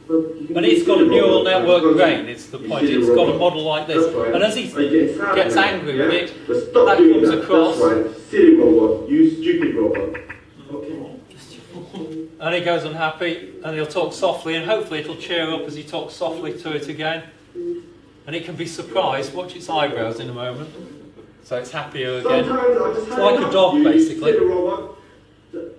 And it's got a neural network brain, it's the point. It's got a model like this. And as he gets angry with it, that comes across. Silly robot, you stupid robot. And he goes unhappy, and he'll talk softly, and hopefully it'll cheer up as he talks softly to it again. And it can be surprised. Watch its eyebrows in a moment. So it's happier again. It's like a dog, basically.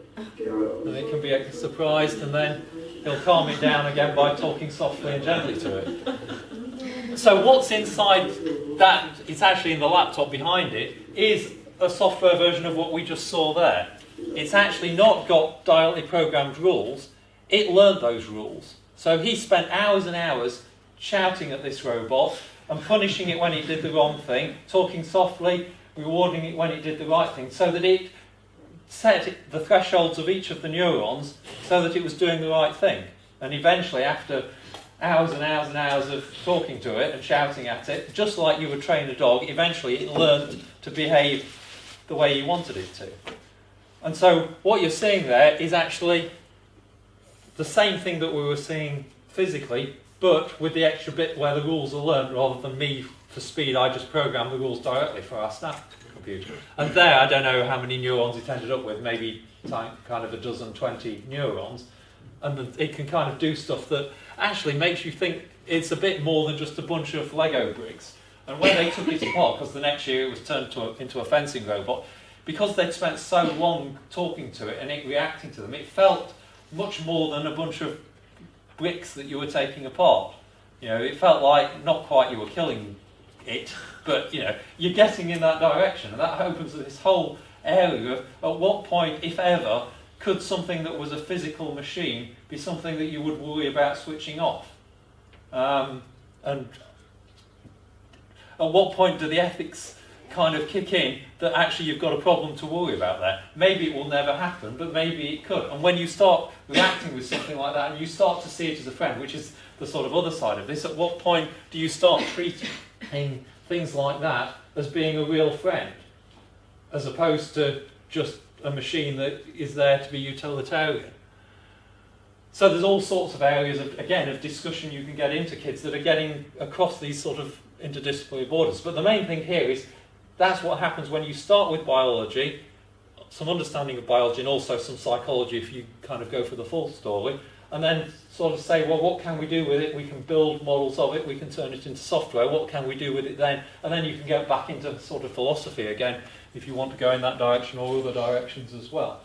And it can be surprised, and then he'll calm it down again by talking softly and gently to it. So what's inside that, it's actually in the laptop behind it, is a software version of what we just saw there. It's actually not got directly programmed rules, it learned those rules. So he spent hours and hours shouting at this robot and punishing it when it did the wrong thing, talking softly, rewarding it when it did the right thing, so that it set the thresholds of each of the neurons so that it was doing the right thing. And eventually, after hours and hours and hours of talking to it and shouting at it, just like you would train a dog, eventually it learned to behave the way you wanted it to. And so what you're seeing there is actually the same thing that we were seeing physically, but with the extra bit where the rules are learned rather than me, for speed, I just program the rules directly for our snap computer. And there, I don't know how many neurons it ended up with, maybe kind of a dozen, 20 neurons. And it can kind of do stuff that actually makes you think it's a bit more than just a bunch of Lego bricks. And when they took it apart, because the next year it was turned into a fencing robot, because they'd spent so long talking to it and it reacting to them, it felt much more than a bunch of bricks that you were taking apart. You know, it felt like not quite you were killing it, but you know, you're getting in that direction, and that opens this whole area of at what point, if ever, could something that was a physical machine be something that you would worry about switching off? And at what point do the ethics kind of kick in that actually you've got a problem to worry about there? Maybe it will never happen, but maybe it could. And when you start reacting with something like that and you start to see it as a friend, which is the sort of other side of this, at what point do you start treating things like that as being a real friend, as opposed to just a machine that is there to be utilitarian? So there's all sorts of areas of, again, of discussion you can get into kids that are getting across these sort of interdisciplinary borders. But the main thing here is that's what happens when you start with biology, some understanding of biology and also some psychology if you kind of go for the full story, and then sort of say, well, what can we do with it? We can build models of it, we can turn it into software, what can we do with it then? And then you can get back into sort of philosophy again if you want to go in that direction or other directions as well.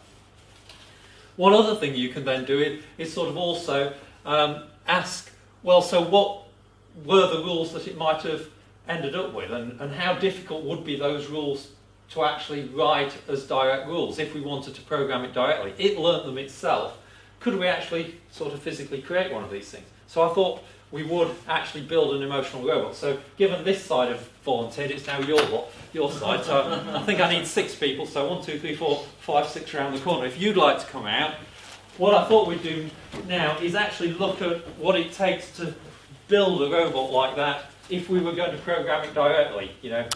One other thing you can then do is sort of also ask, well, so what were the rules that it might have ended up with, and how difficult would be those rules to actually write as direct rules if we wanted to program it directly? It learnt them itself. Could we actually sort of physically create one of these things? So I thought we would actually build an emotional robot. So given this side of volunteered, it's now your side. So I think I need 6 people. So 1, 2, 3, 4, 5, 6 around the corner. If you'd like to come out, what I thought we'd do now is actually look at what it takes to build a robot like that if we were going to program it directly, you know.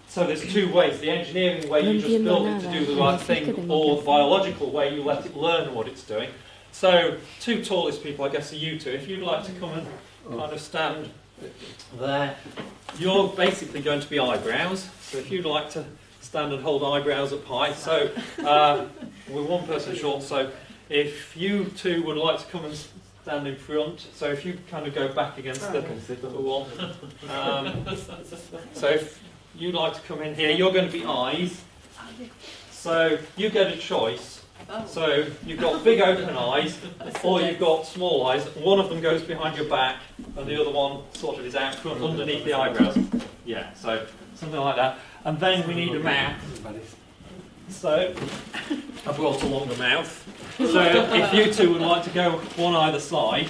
So there's two ways: the engineering way, you just build it to do the right thing, or the biological way, you let it learn what it's doing. So, two tallest people, I guess, are you two. If you'd like to come and kind of stand there, you're basically going to be eyebrows. So if you'd like to stand and hold eyebrows up high. So we're one person short, so if you two would like to come and stand in front, so if you kind of go back against the wall. So if you'd like to come in here, you're going to be eyes. So you get a choice. So you've got big open eyes, or you've got small eyes. One of them goes behind your back, and the other one sort of is out front underneath the eyebrows. Yeah, so something like that. And then we need a mouth. So I've brought a longer mouth. So if you two would like to go one either side.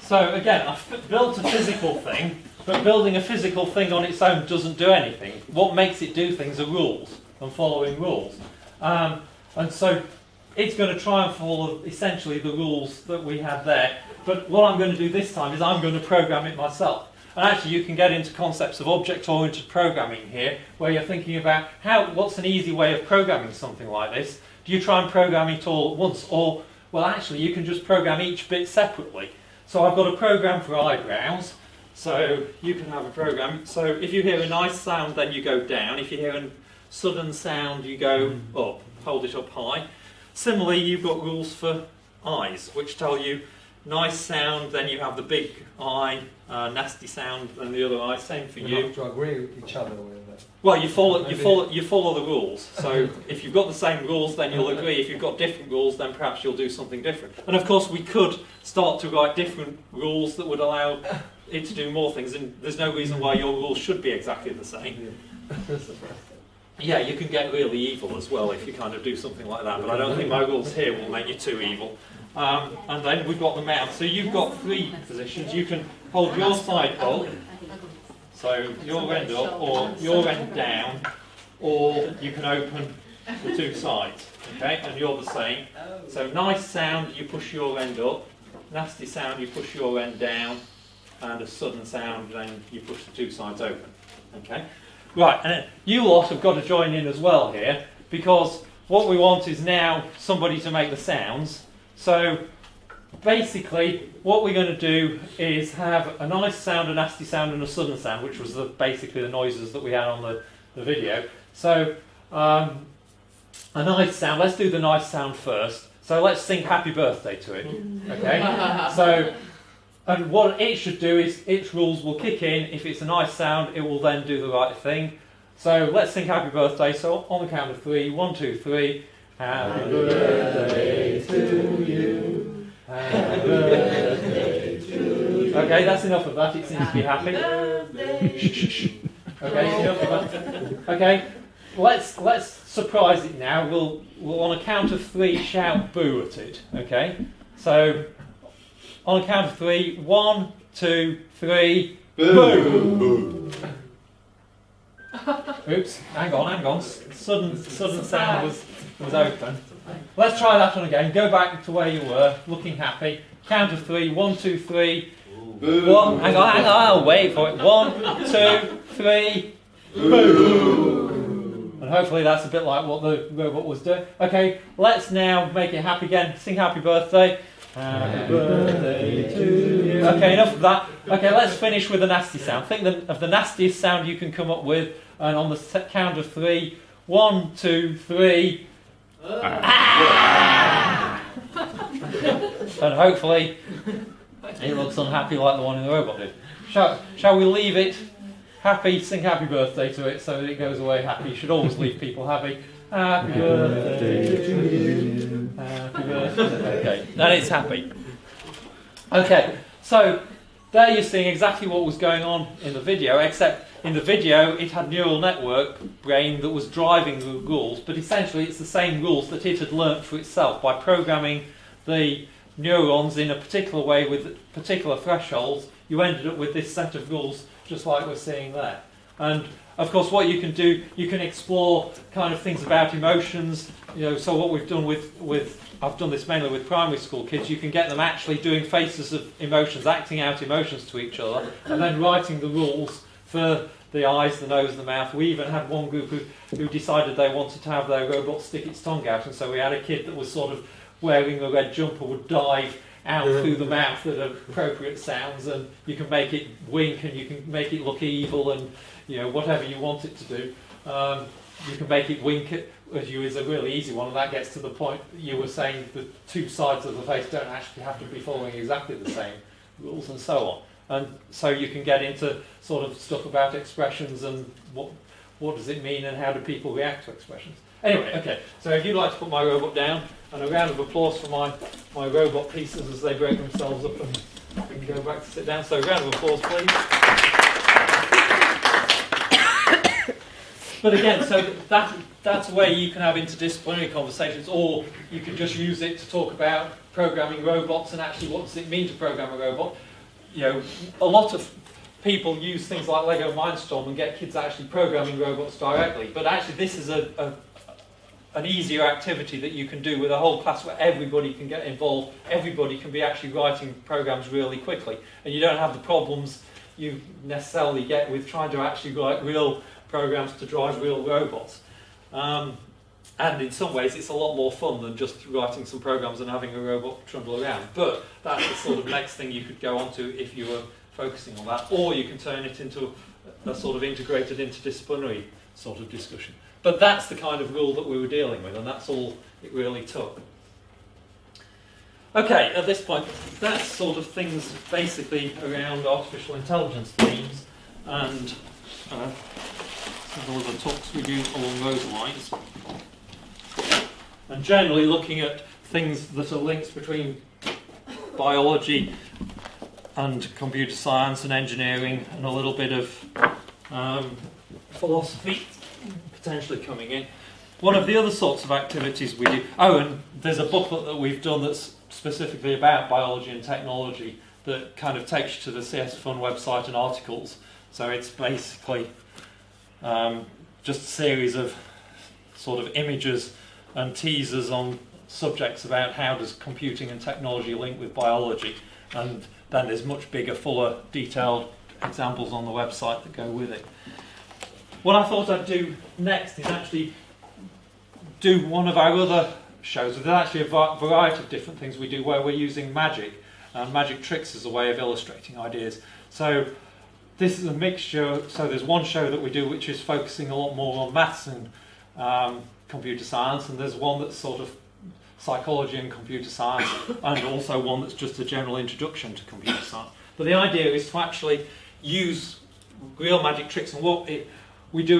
So again, I've built a physical thing. But building a physical thing on its own doesn't do anything. What makes it do things are rules and following rules. And so it's going to try and follow essentially the rules that we had there. But what I'm going to do this time is I'm going to program it myself. And actually you can get into concepts of object-oriented programming here, where you're thinking about what's an easy way of programming something like this. Do you try and program it all at once? Or, well, actually you can just program each bit separately. So I've got a program for eyebrows. So you can have a program. So if you hear a nice sound, then you go down. If you hear a sudden sound, you go up. Hold it up high. Similarly, you've got rules for eyes, which tell you nice sound, then you have the big eye, nasty sound, and the other eye. Same for you. You have to agree with each other with that. Well, you follow the rules. So if you've got the same rules, then you'll agree. If you've got different rules, then perhaps you'll do something different. And of course, we could start to write different rules that would allow it to do more things, and there's no reason why your rules should be exactly the same. Yeah, you can get really evil as well if you kind of do something like that, but I don't think my rules here will make you too evil. And then we've got the mouth. So you've got three positions. You can hold your side up, so your end up, or your end down, or you can open the two sides. Okay, and you're the same. So nice sound, you push your end up. Nasty sound, you push your end down. And a sudden sound, then you push the two sides open. Okay? Right, and you lot have got to join in as well here, because what we want is now somebody to make the sounds. So basically, what we're going to do is have a nice sound, a nasty sound, and a sudden sound, which was basically the noises that we had on the video. So a nice sound, let's do the nice sound first. So let's sing happy birthday to it. Okay? So, and what it should do is its rules will kick in. If it's a nice sound, it will then do the right thing. So let's sing happy birthday. So on the count of 3, 1, 2, 3. Happy birthday to you. Happy birthday to you. Okay, that's enough of that. It seems to be happy. Okay, enough of that. Okay, let's surprise it now. We'll on a count of 3 shout boo at it. Okay, so. On a count of 3, 1, 2, 3, boo! Oops, hang on. Sudden sound was open. Let's try that one again. Go back to where you were, looking happy. Count of 3, 1, 2, 3. Boo. Hang on, I'll wait for it. 1, 2, 3, boo! And hopefully that's a bit like what the robot was doing. Okay, let's now make it happy again. Sing happy birthday. Happy birthday to you. Okay, enough of that. Okay, let's finish with a nasty sound. Think of the nastiest sound you can come up with, and on the count of 3, 1, 2, 3. And hopefully it looks unhappy like the one in the robot did. Shall we leave it happy, sing happy birthday to it so that it goes away happy? You should always leave people happy. Happy birthday to you. Happy birthday. Okay, and it's happy. Okay, so there you're seeing exactly what was going on in the video, except in the video it had neural network brain that was driving the rules, but essentially it's the same rules that it had learnt for itself by programming the neurons in a particular way with particular thresholds. You ended up with this set of rules just like we're seeing there. And of course, what you can do, you can explore kind of things about emotions. So what we've done I've done this mainly with primary school kids. You can get them actually doing faces of emotions, acting out emotions to each other, and then writing the rules for the eyes, the nose, the mouth. We even had one group who decided they wanted to have their robot stick its tongue out, and so we had a kid that was sort of wearing a red jumper, would dive out through the mouth at appropriate sounds, and you can make it wink, and you can make it look evil, and whatever you want it to do. You can make it wink is a really easy one, and that gets to the point that you were saying the two sides of the face don't actually have to be following exactly the same rules and so on. And so you can get into sort of stuff about expressions and what does it mean and how do people react to expressions. Anyway, okay, so if you'd like to put my robot down, and a round of applause for my robot pieces as they break themselves up and we can go back to sit down. So a round of applause, please. But again, so that's a way you can have interdisciplinary conversations, or you can just use it to talk about programming robots and actually what does it mean to program a robot. A lot of people use things like Lego Mindstorm and get kids actually programming robots directly, but actually this is an easier activity that you can do with a whole class where everybody can get involved, everybody can be actually writing programs really quickly, and you don't have the problems you necessarily get with trying to actually write real programs to drive real robots. And in some ways it's a lot more fun than just writing some programs and having a robot trundle around. But that's the sort of next thing you could go on to if you were focusing on that. Or you can turn it into a sort of integrated interdisciplinary sort of discussion. But that's the kind of rule that we were dealing with, and that's all it really took. Okay, at this point, that's sort of things basically around artificial intelligence themes and some of the talks we do along those lines. And generally looking at things that are links between biology and computer science and engineering, and a little bit of philosophy potentially coming in. One of the other sorts of activities we do, and there's a booklet that we've done that's specifically about biology and technology that kind of takes you to the CS4FN website and articles. So it's basically just a series of sort of images and teasers on subjects about how does computing and technology link with biology, and then there's much bigger, fuller, detailed examples on the website that go with it. What I thought I'd do next is actually do one of our other shows. There's actually a variety of different things we do where we're using magic and magic tricks as a way of illustrating ideas. So this is a mixture. So there's one show that we do which is focusing a lot more on maths and computer science, and there's one that's sort of psychology and computer science, and also one that's just a general introduction to computer science. But the idea is to actually use real magic tricks, and what we do